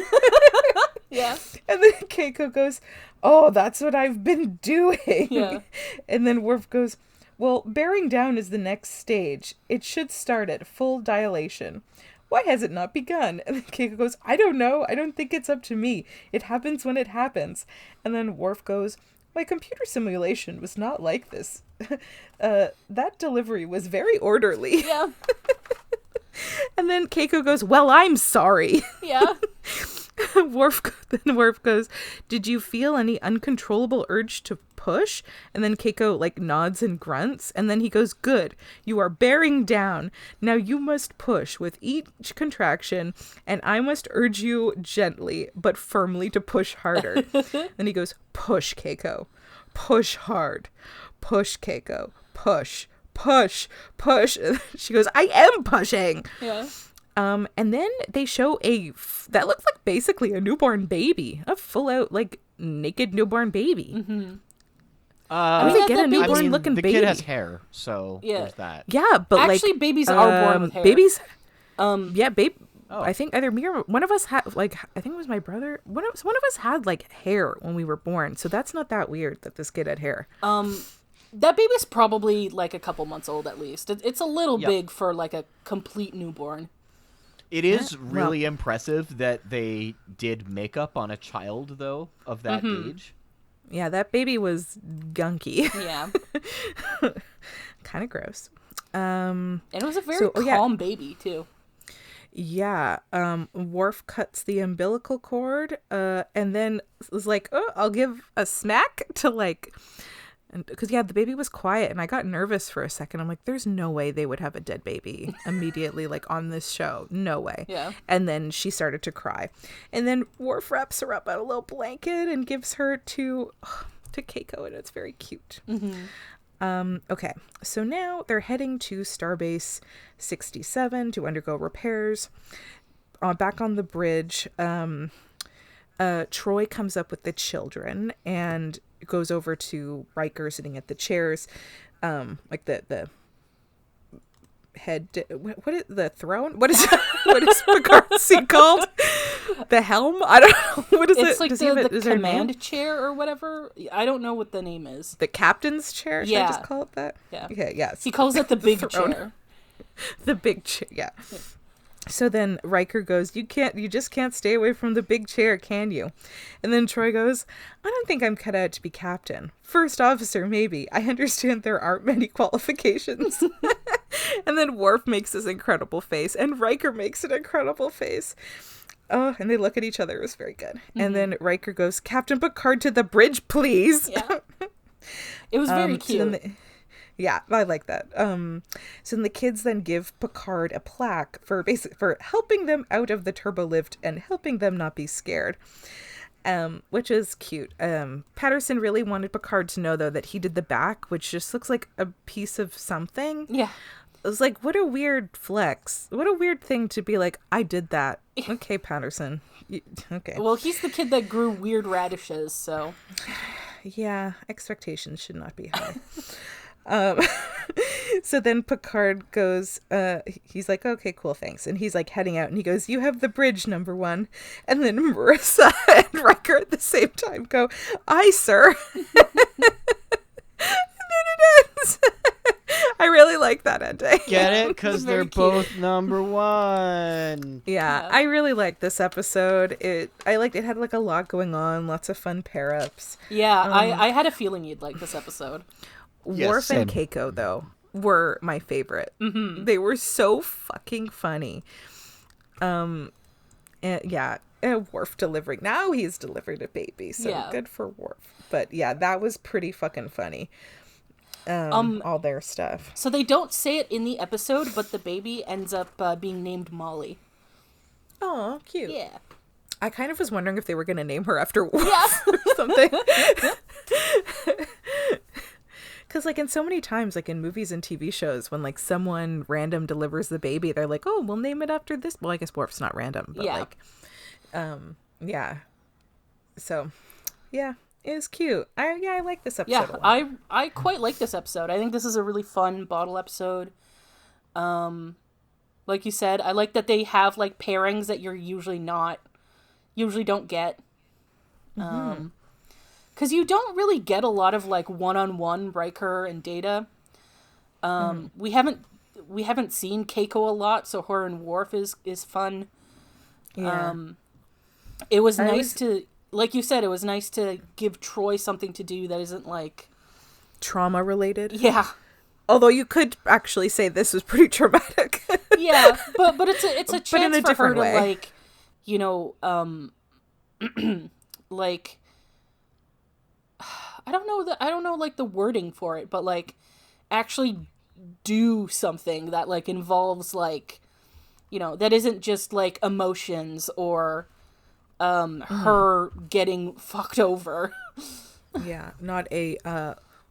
Yeah. And then Keiko goes, oh, that's what I've been doing. Yeah. And then Worf goes, well, bearing down is the next stage. It should start at full dilation. Why has it not begun? And then Keiko goes, I don't know. I don't think it's up to me. It happens when it happens. And then Worf goes, my computer simulation was not like this. That delivery was very orderly. Yeah. And then Keiko goes, well, I'm sorry. Yeah. Then Worf goes, did you feel any uncontrollable urge to push? And then Keiko like nods and grunts. And then he goes, good. You are bearing down. Now you must push with each contraction. And I must urge you gently, but firmly to push harder. Then he goes, push, Keiko. Push hard. Push, Keiko. Push. Push. Push. And she goes, I am pushing. Yeah. And then they show that looks like basically a newborn baby, a full out like naked newborn baby. Mm-hmm. How do they get a newborn I mean, looking the baby? kid has hair, so Yeah. there's that. Yeah, but Actually, like babies are born with hair. Babies, Yeah, Oh. I think either me or one of us had like I think it was my brother. One of us had like hair when we were born, so that's not that weird that this kid had hair. that baby's probably like a couple months old at least. It's a little Yep. big for like a complete newborn. It is really impressive that they did makeup on a child, though, of that age. Yeah, that baby was gunky, Yeah. kind of gross. And it was a very So- calm baby too. Yeah, Worf cuts the umbilical cord, and then was like, "Oh, I'll give a smack to like," because the baby was quiet, and I got nervous for a second. I'm like, "There's no way they would have a dead baby immediately, like on this show, no way." Yeah. And then she started to cry, and then Worf wraps her up in a little blanket and gives her to Keiko, and it's very cute. Okay, so now they're heading to Starbase 67 to undergo repairs. Back on the bridge, Troy comes up with the children and goes over to Riker sitting at the chairs, like the head. What is the throne? What is Picard's seat called? The helm? I don't know. What is it? It's like Does he have the is there a name? command chair or whatever. I don't know what the name is. The captain's chair? Should I Yeah. just call it that? Yeah. Okay, yes. He calls it the big throne. chair. The big chair, yeah. So then Riker goes, you just can't stay away from the big chair, can you? And then Troy goes, I don't think I'm cut out to be captain. First officer, maybe. I understand there aren't many qualifications. And then Worf makes this incredible face, and Riker makes an incredible face. Oh, and they look at each other. It was very good. And then Riker goes, Captain Picard to the bridge, please. Yeah. It was very So cute. then yeah, I like that. So then the kids then give Picard a plaque for helping them out of the turbo lift and helping them not be scared. Which is cute. Patterson really wanted Picard to know though that he did the back, which just looks like a piece of something. Yeah. It was like, what a weird flex. What a weird thing to be like, I did that. Okay, Patterson. Okay. Well, he's the kid that grew weird radishes, so. Yeah, expectations should not be high. So then Picard goes, he's like, okay, cool, thanks. And he's like heading out and he goes, you have the bridge, number one. And then Marissa and Riker at the same time go, aye, sir. And then it ends. I really like that ending. Get it? Because very they're cute. both number one. Yeah, I really liked this episode. It had like a lot going on, lots of fun pair ups. Yeah, I had a feeling you'd like this episode. Yes, Worf and same. Keiko, though, were my favorite. They were so fucking funny. And Worf delivering. Now he's delivered a baby, so Yeah. good for Worf. But yeah, that was pretty fucking funny. All their stuff. So they don't say it in the episode, but the baby ends up being named Molly. Oh, cute. Yeah. I kind of was wondering if they were going to name her after Worf or something. Because, like, in so many times, like, in movies and TV shows, when, like, someone random delivers the baby, they're like, oh, we'll name it after this. Well, I guess Worf's not random, but, Yeah. like, yeah. So, yeah, it was cute. I like this episode Yeah, a lot. I quite like this episode. I think this is a really fun bottle episode. Like you said, I like that they have, like, pairings that you're usually don't get. Because you don't really get a lot of like one-on-one Riker and Data. We haven't seen Keiko a lot, so her and Worf is fun. Yeah. It was nice to, like you said, it was nice to give Troy something to do that isn't like Trauma related. yeah. Although you could actually say this was pretty traumatic. Yeah, but it's a chance in a for different her way. to like, you know, like I don't know like the wording for it, but like actually do something that like involves like, you know, that isn't just like emotions or her getting fucked over. Yeah, not a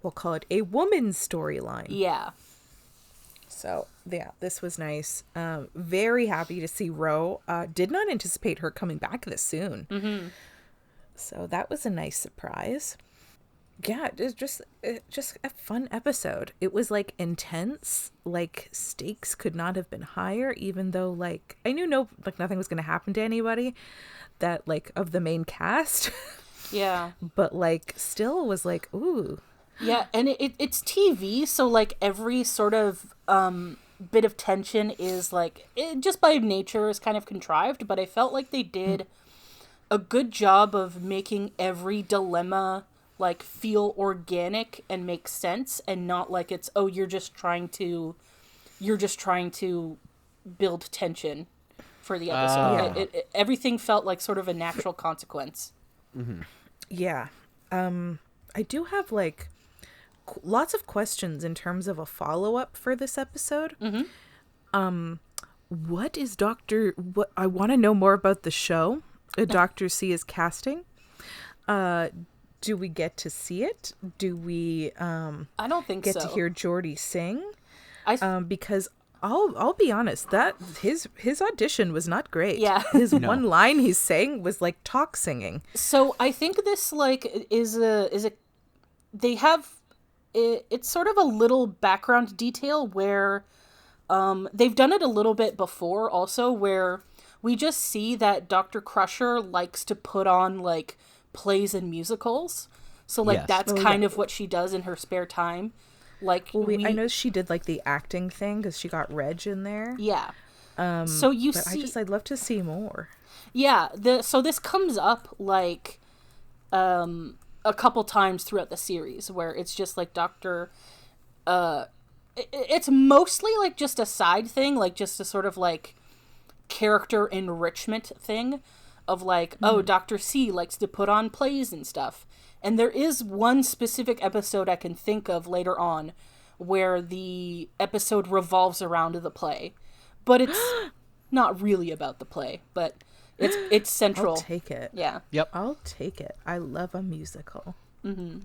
we'll call it a woman's storyline. Yeah. So yeah, this was nice. Very happy to see Ro. Did not anticipate her coming back this soon. Mm-hmm. So that was a nice surprise. Yeah, it was just a fun episode. It was like intense. Like stakes could not have been higher. Even though like I knew nothing was going to happen to anybody that like of the main cast. Yeah. But like still was like ooh. Yeah, and it's TV, so like every sort of bit of tension is like just by nature is kind of contrived, but I felt like they did a good job of making every dilemma like feel organic and make sense and not like it's you're just trying to build tension for the episode. Everything felt like sort of a natural consequence. Mm-hmm. Yeah. I do have like lots of questions in terms of a follow-up for this episode. Mm-hmm. What I want to know more about the show Dr. C is casting. Do we get to see it? Do we I don't think get so. to hear Geordi sing? Because I'll be honest, that his audition was not great. Yeah. His one line he's saying was like talk singing. So I think this like is a they have it's sort of a little background detail where they've done it a little bit before also, where we just see that Dr. Crusher likes to put on like plays and musicals. So like Yes. that's kind of what she does in her spare time. Like I know she did like the acting thing because she got Reg in there. Yeah. So you But see, I'd love to see more. yeah. So this comes up like a couple times throughout the series where it's just like it's mostly like just a side thing, like just a sort of like character enrichment thing of like, oh, Dr. C likes to put on plays and stuff. And there is one specific episode I can think of later on where the episode revolves around the play. But it's not really about the play, but it's central. I'll take it. Yeah. Yep. I'll take it. I love a musical. Mm-hmm.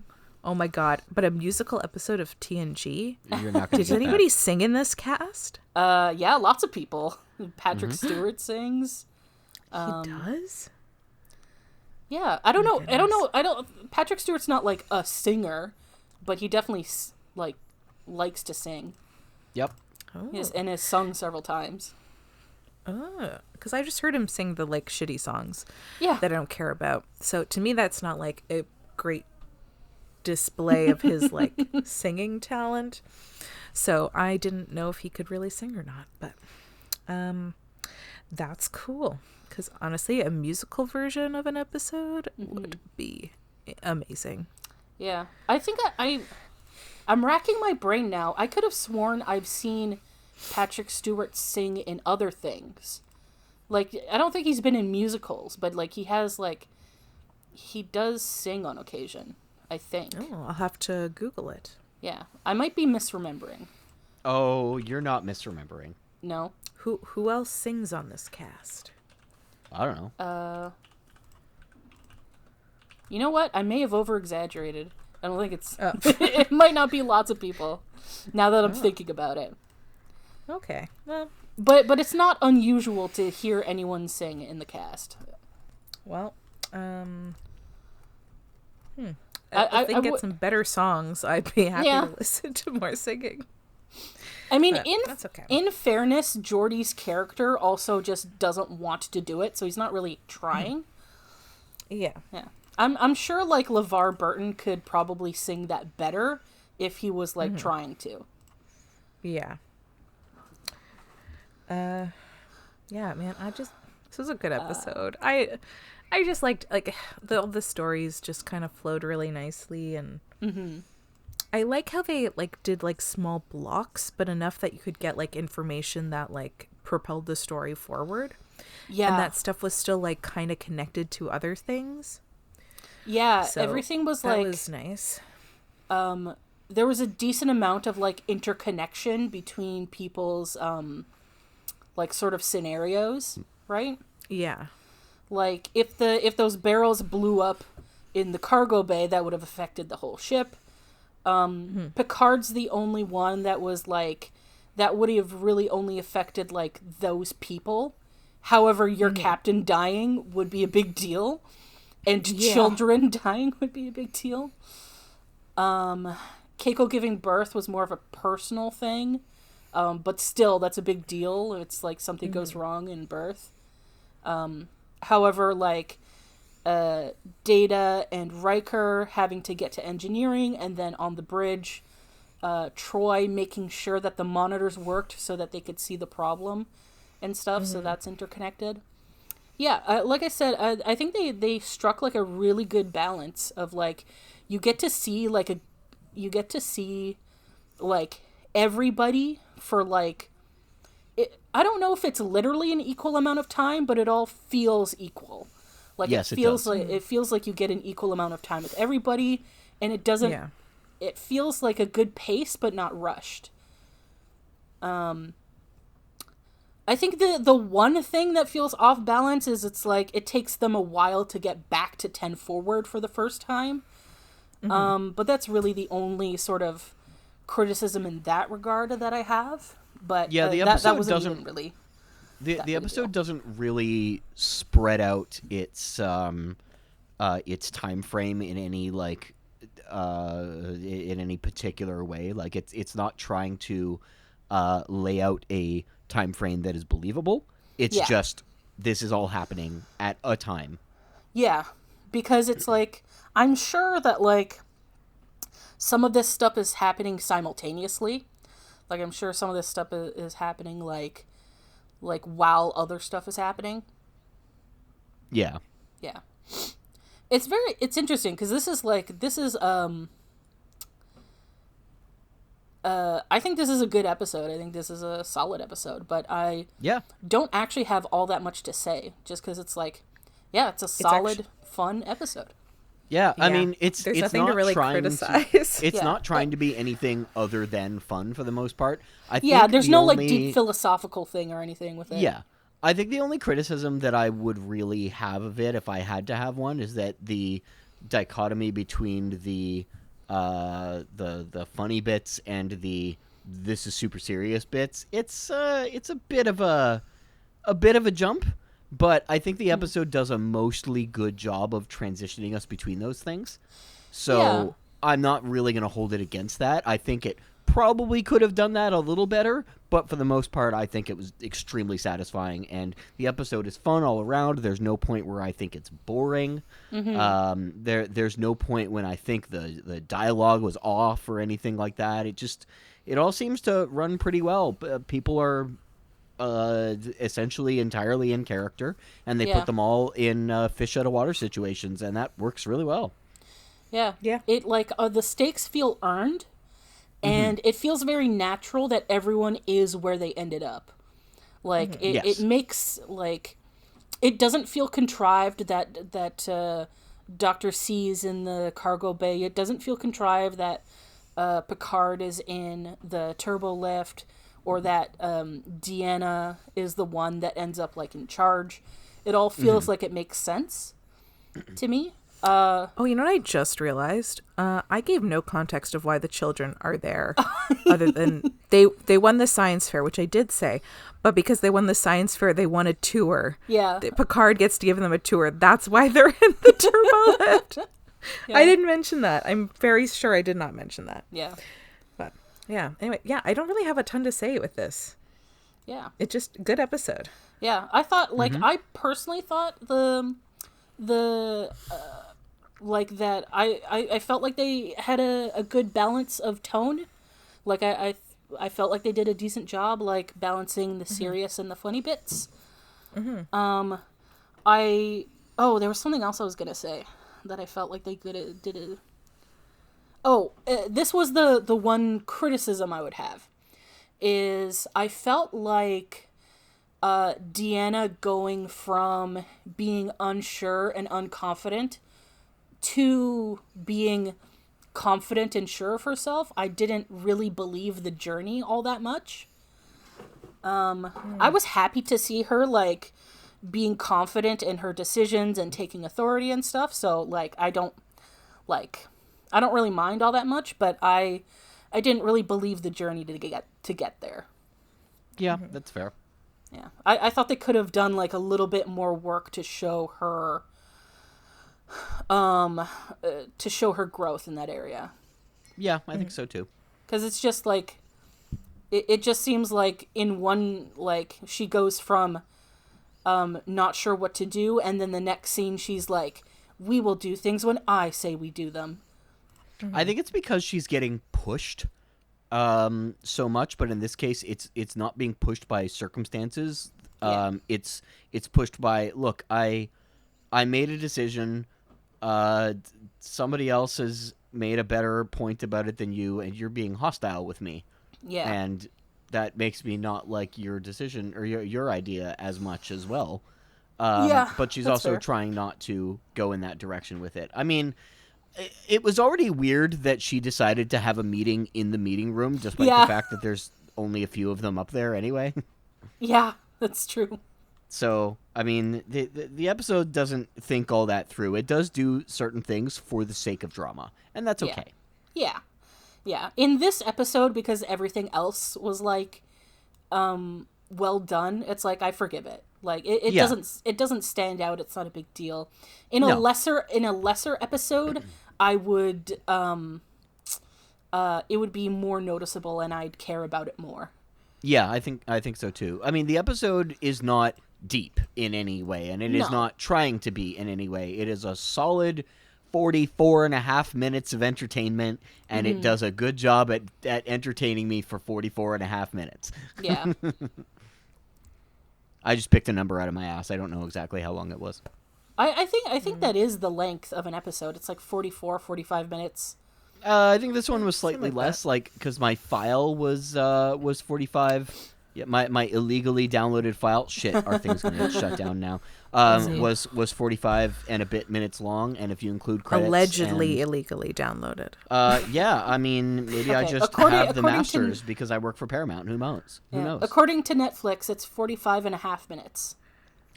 Oh my god! But a musical episode of TNG. You're not gonna Did get anybody sing in this cast? Yeah, lots of people. Patrick Stewart sings. He does. Yeah, I don't know. goodness. I don't know. Patrick Stewart's not like a singer, but he definitely like likes to sing. Yep. Oh. And has sung several times. Because I just heard him sing the like shitty songs Yeah. that I don't care about. So to me, that's not like a great display of his like singing talent. So I didn't know if he could really sing or not. But that's cool. Because honestly, a musical version of an episode would be amazing. Yeah, I think I'm racking my brain now. I could have sworn I've seen Patrick Stewart sing in other things. Like, I don't think he's been in musicals, but like he does sing on occasion, I think. Oh, I'll have to Google it. Yeah, I might be misremembering. Oh, you're not misremembering. No. Who else sings on this cast? I don't know. You know what? I may have over-exaggerated. I don't think it's... it might not be lots of people, now that I'm thinking about it. Okay. Well, But it's not unusual to hear anyone sing in the cast. If they get would- some better songs, I'd be happy Yeah. to listen to more singing. I mean, But that's okay. in fairness, Geordie's character also just doesn't want to do it, so he's not really trying. Yeah. Yeah. I'm sure like LeVar Burton could probably sing that better if he was like trying to. Yeah. Yeah, man, this was a good episode. I just liked like all the stories just kind of flowed really nicely, and I like how they like did like small blocks, but enough that you could get like information that like propelled the story forward. Yeah. And that stuff was still like kind of connected to other things. Yeah, So everything was that like was nice. There was a decent amount of like interconnection between people's like sort of scenarios, right? Yeah. Like if those barrels blew up in the cargo bay, that would have affected the whole ship. Picard's the only one that was like that would have really only affected like those people. However, your captain dying would be a big deal, and children dying would be a big deal. Keiko giving birth was more of a personal thing, but still, that's a big deal. It's like something goes wrong in birth. However, like Data and Riker having to get to engineering, and then on the bridge, Troy making sure that the monitors worked so that they could see the problem and stuff. So that's interconnected. Yeah, like I said, I think they struck like a really good balance of like you get to see everybody for like I don't know if it's literally an equal amount of time, but it all feels equal. Like yes, it feels does. like it feels like you get an equal amount of time with everybody, and it doesn't. Yeah. It feels like a good pace, but not rushed. I think the one thing that feels off balance is it's like it takes them a while to get back to 10 forward for the first time. But that's really the only sort of criticism in that regard that I have. But yeah, the episode that wasn't doesn't even really. The episode doesn't really spread out its time frame in any like in any particular way. Like it's not trying to lay out a time frame that is believable. It's just this is all happening at a time. Yeah, because it's like I'm sure that like some of this stuff is happening simultaneously. Like I'm sure some of this stuff is happening like while other stuff is happening. Yeah. Yeah. It's interesting because this is I think this is a good episode. I think this is a solid episode, but I don't actually have all that much to say just because it's like, it's a solid, fun episode. Yeah, I mean, there's nothing not to really criticize. It's not trying to be anything other than fun for the most part. I think there's no like deep philosophical thing or anything with it. Yeah, I think the only criticism that I would really have of it, if I had to have one, is that the dichotomy between the funny bits and the this is super serious bits. It's a bit of a jump. But I think the episode does a mostly good job of transitioning us between those things. So I'm not really going to hold it against that. I think it probably could have done that a little better. But for the most part, I think it was extremely satisfying. And the episode is fun all around. There's no point where I think it's boring. There's no point when I think the dialogue was off or anything like that. It all seems to run pretty well. People are essentially entirely in character, and they put them all in fish out of water situations, and that works really well. Yeah. It like the stakes feel earned, and it feels very natural that everyone is where they ended up. Like it makes like it doesn't feel contrived that Dr. C's in the cargo bay. It doesn't feel contrived that Picard is in the turbo lift. Or that Deanna is the one that ends up like in charge. It all feels like it makes sense to me. Oh, you know what I just realized? I gave no context of why the children are there, other than they won the science fair, which I did say, but because they won the science fair, they won a tour. Yeah, Picard gets to give them a tour. That's why they're in the turbo lift. I didn't mention that. I'm very sure I did not mention that. Yeah. Yeah. Anyway, I don't really have a ton to say with this. Yeah. It's just good episode. Yeah, I thought I personally thought the like that. I felt like they had a good balance of tone. Like I felt like they did a decent job, like balancing the serious and the funny bits. There was something else I was gonna say that I felt like they did it. This was the one criticism I would have, is I felt like Deanna going from being unsure and unconfident to being confident and sure of herself. I didn't really believe the journey all that much. I was happy to see her, like, being confident in her decisions and taking authority and stuff, so, like, I don't really mind all that much, but I didn't really believe the journey to get there. Yeah, that's fair. Yeah. I thought they could have done, like, a little bit more work to show her growth in that area. Yeah, I think so too. Because it's just, like, it just seems like in one, like, she goes from not sure what to do, and then the next scene she's like, we will do things when I say we do them. I think it's because she's getting pushed so much, but in this case, it's not being pushed by circumstances. It's pushed by, look, I made a decision. Somebody else has made a better point about it than you, and you're being hostile with me. Yeah. And that makes me not like your decision or your idea as much as well. But she's also trying not to go in that direction with it. I mean, it was already weird that she decided to have a meeting in the meeting room, despite the fact that there's only a few of them up there anyway. Yeah, that's true. So, I mean, the episode doesn't think all that through. It does do certain things for the sake of drama, and that's okay. Yeah. Yeah. In this episode, because everything else was, like, well done, it's like, I forgive it. Like, it doesn't stand out. It's not a big deal. In a lesser episode, I would, it would be more noticeable and I'd care about it more. Yeah, I think so too. I mean, the episode is not deep in any way, and it is not trying to be in any way. It is a solid 44 and a half minutes of entertainment, and it does a good job at entertaining me for 44 and a half minutes. Yeah. I just picked a number out of my ass. I don't know exactly how long it was. I think that is the length of an episode. It's like 44, 45 minutes. I think this one was slightly less, like, because my file was 45. Yeah, my illegally downloaded file. Shit, our thing's gonna shut down now. Was 45 and a bit minutes long, and if you include credits, allegedly illegally downloaded. Yeah, I mean, maybe I just have the masters because I work for Paramount. Who knows? Who knows? According to Netflix, it's 45 and a half minutes.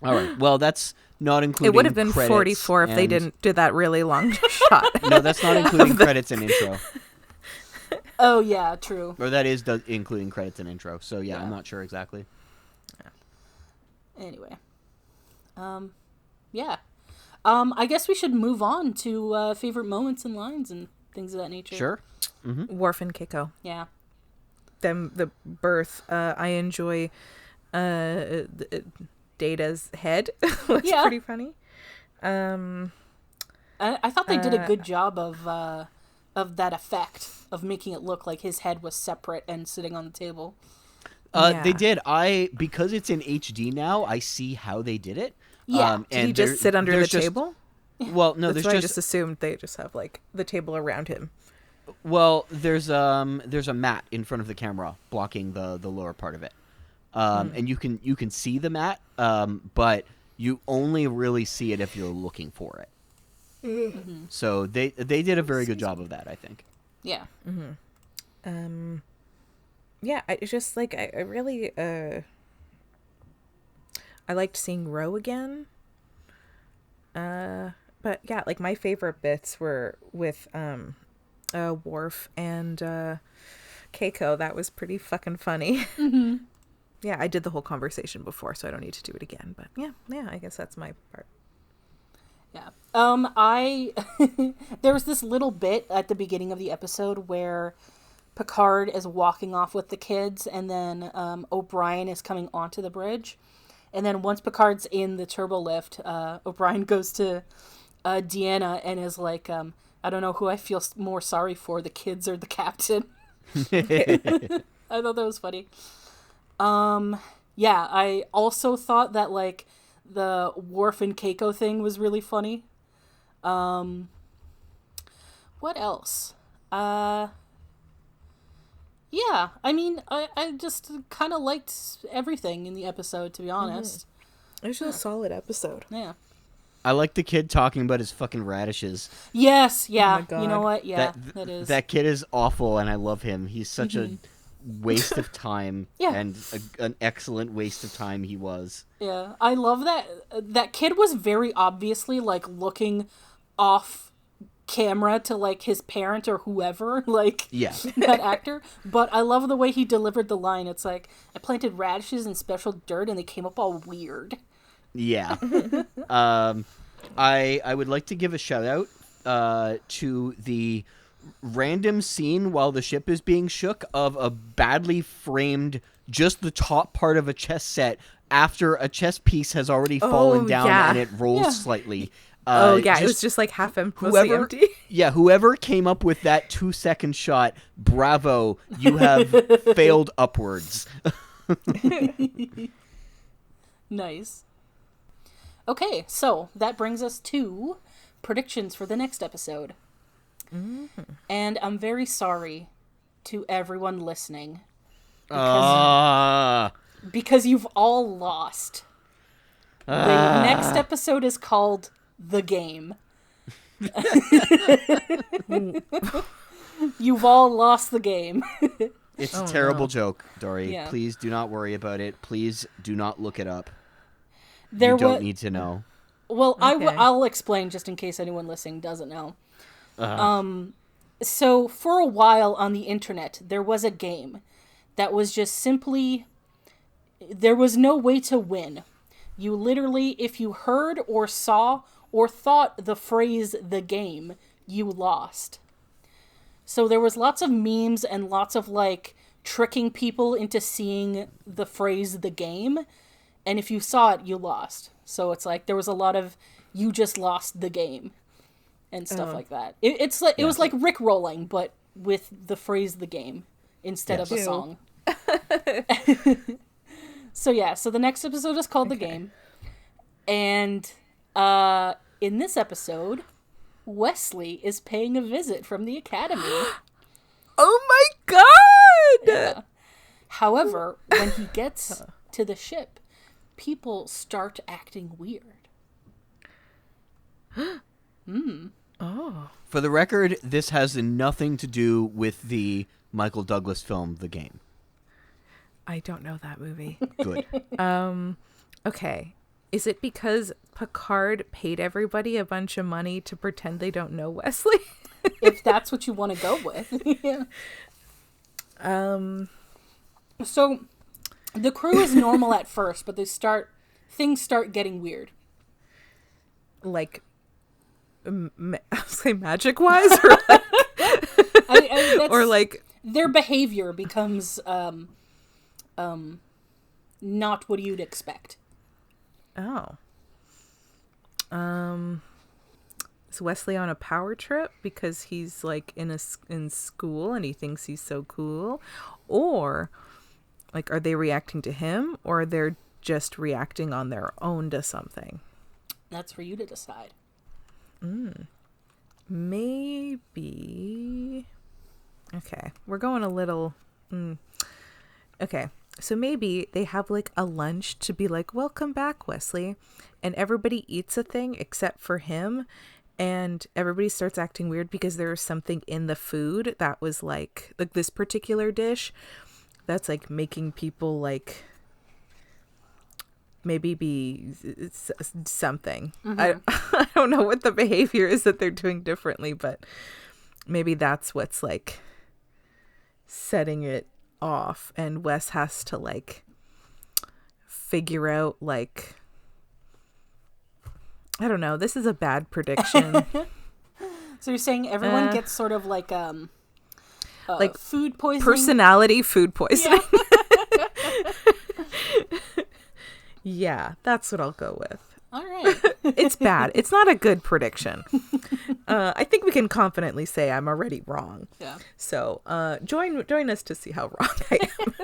All right. Well, that's not including. It would have been 44 if they didn't do that really long shot. No, that's not including credits and intro. Oh yeah, true. Or that is including credits and intro. So yeah, I'm not sure exactly. Anyway, yeah. I guess we should move on to favorite moments and lines and things of that nature. Sure. Mm-hmm. Worf and Keiko. Yeah. The birth. I enjoy Data's head. Was pretty funny. I thought they did a good job of that effect of making it look like his head was separate and sitting on the table. They did. Because it's in HD now, I see how they did it. Yeah. Did he just sit under the table? Well, no, I just assumed they just have like the table around him. Well, there's a mat in front of the camera blocking the lower part of it. And you can see the mat, but you only really see it if you're looking for it. Mm-hmm. So they did a very good job of that, I think. Yeah. Mm-hmm. Yeah, I just like I really I liked seeing Ro again. But yeah, like my favorite bits were with Worf and Keiko. That was pretty fucking funny. Mm-hmm. Yeah, I did the whole conversation before, so I don't need to do it again. But yeah, I guess that's my part. Yeah. There was this little bit at the beginning of the episode where Picard is walking off with the kids, and then O'Brien is coming onto the bridge. And then once Picard's in the turbo lift, O'Brien goes to Deanna and is like, I don't know who I feel more sorry for, the kids or the captain. I thought that was funny. Yeah, I also thought that, like, the Worf and Keiko thing was really funny. What else? Yeah, I mean, I just kind of liked everything in the episode, to be honest. It was just a solid episode. Yeah. I like the kid talking about his fucking radishes. Yes, yeah. Oh my God. You know what? Yeah, that is. That kid is awful, and I love him. He's such a waste of time, Yeah. and an excellent waste of time he was. Yeah, I love that. That kid was very obviously, like, looking off camera to, like, his parent or whoever, like, Yeah. that actor. But I love the way he delivered the line. It's like, I planted radishes in special dirt and they came up all weird. Yeah. I would like to give a shout out to the random scene while the ship is being shook of a badly framed, just the top part of a chess set after a chess piece has already fallen down yeah. and it rolls Yeah. slightly. It was just like half empty. Empty. Yeah, whoever came up with that 2-second shot, bravo, you have failed upwards. Nice. Okay, so that brings us to predictions for the next episode. And I'm very sorry to everyone listening. Because you've all lost. The next episode is called The Game. You've all lost the game. It's a terrible joke, Dory. Yeah. Please do not worry about it. Please do not look it up. There You don't need to know. Well, Okay. I'll explain just in case anyone listening doesn't know. So for a while on the internet, there was a game that was just simply, there was no way to win. You literally, if you heard or saw or thought the phrase "the game," you lost. So there was lots of memes and lots of, like, tricking people into seeing the phrase "the game," and if you saw it, you lost. So it's like there was a lot of "you just lost the game" and stuff like that. It was like Rickrolling, but with the phrase "the game" instead of a Ew. song. So yeah, so the next episode is called The Game. And in this episode, Wesley is paying a visit from the academy. Oh my God! Yeah. However, when he gets to the ship, people start acting weird. Oh. For the record, this has nothing to do with the Michael Douglas film, The Game. I don't know that movie. Good. Okay. Is it because Picard paid everybody a bunch of money to pretend they don't know Wesley? If that's what you want to go with. Yeah. So the crew is normal at first, but things start getting weird. Like, I'll say magic-wise? Or like, or like... Their behavior becomes not what you'd expect. Oh. Is Wesley on a power trip because he's like in school and he thinks he's so cool? Or like, are they reacting to him, or they're just reacting on their own to something? That's for you to decide. Maybe. Okay, we're going a little. Okay, so maybe they have like a lunch to be like, welcome back, Wesley. And everybody eats a thing except for him. And everybody starts acting weird because there was something in the food that was like this particular dish that's like making people like maybe be something. I don't know what the behavior is that they're doing differently, but maybe that's what's like setting it off, and Wes has to like figure out, like, I don't know, this is a bad prediction. So you're saying everyone gets sort of like like food poisoning? Personality food poisoning. Yeah. Yeah, that's what I'll go with. All right. It's bad. It's not a good prediction. I think we can confidently say I'm already wrong. Yeah. So join us to see how wrong I am.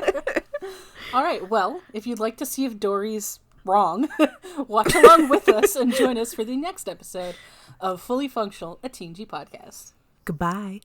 All right. Well, if you'd like to see if Dory's wrong, watch along with us and join us for the next episode of Fully Functional, a Teen G podcast. Goodbye.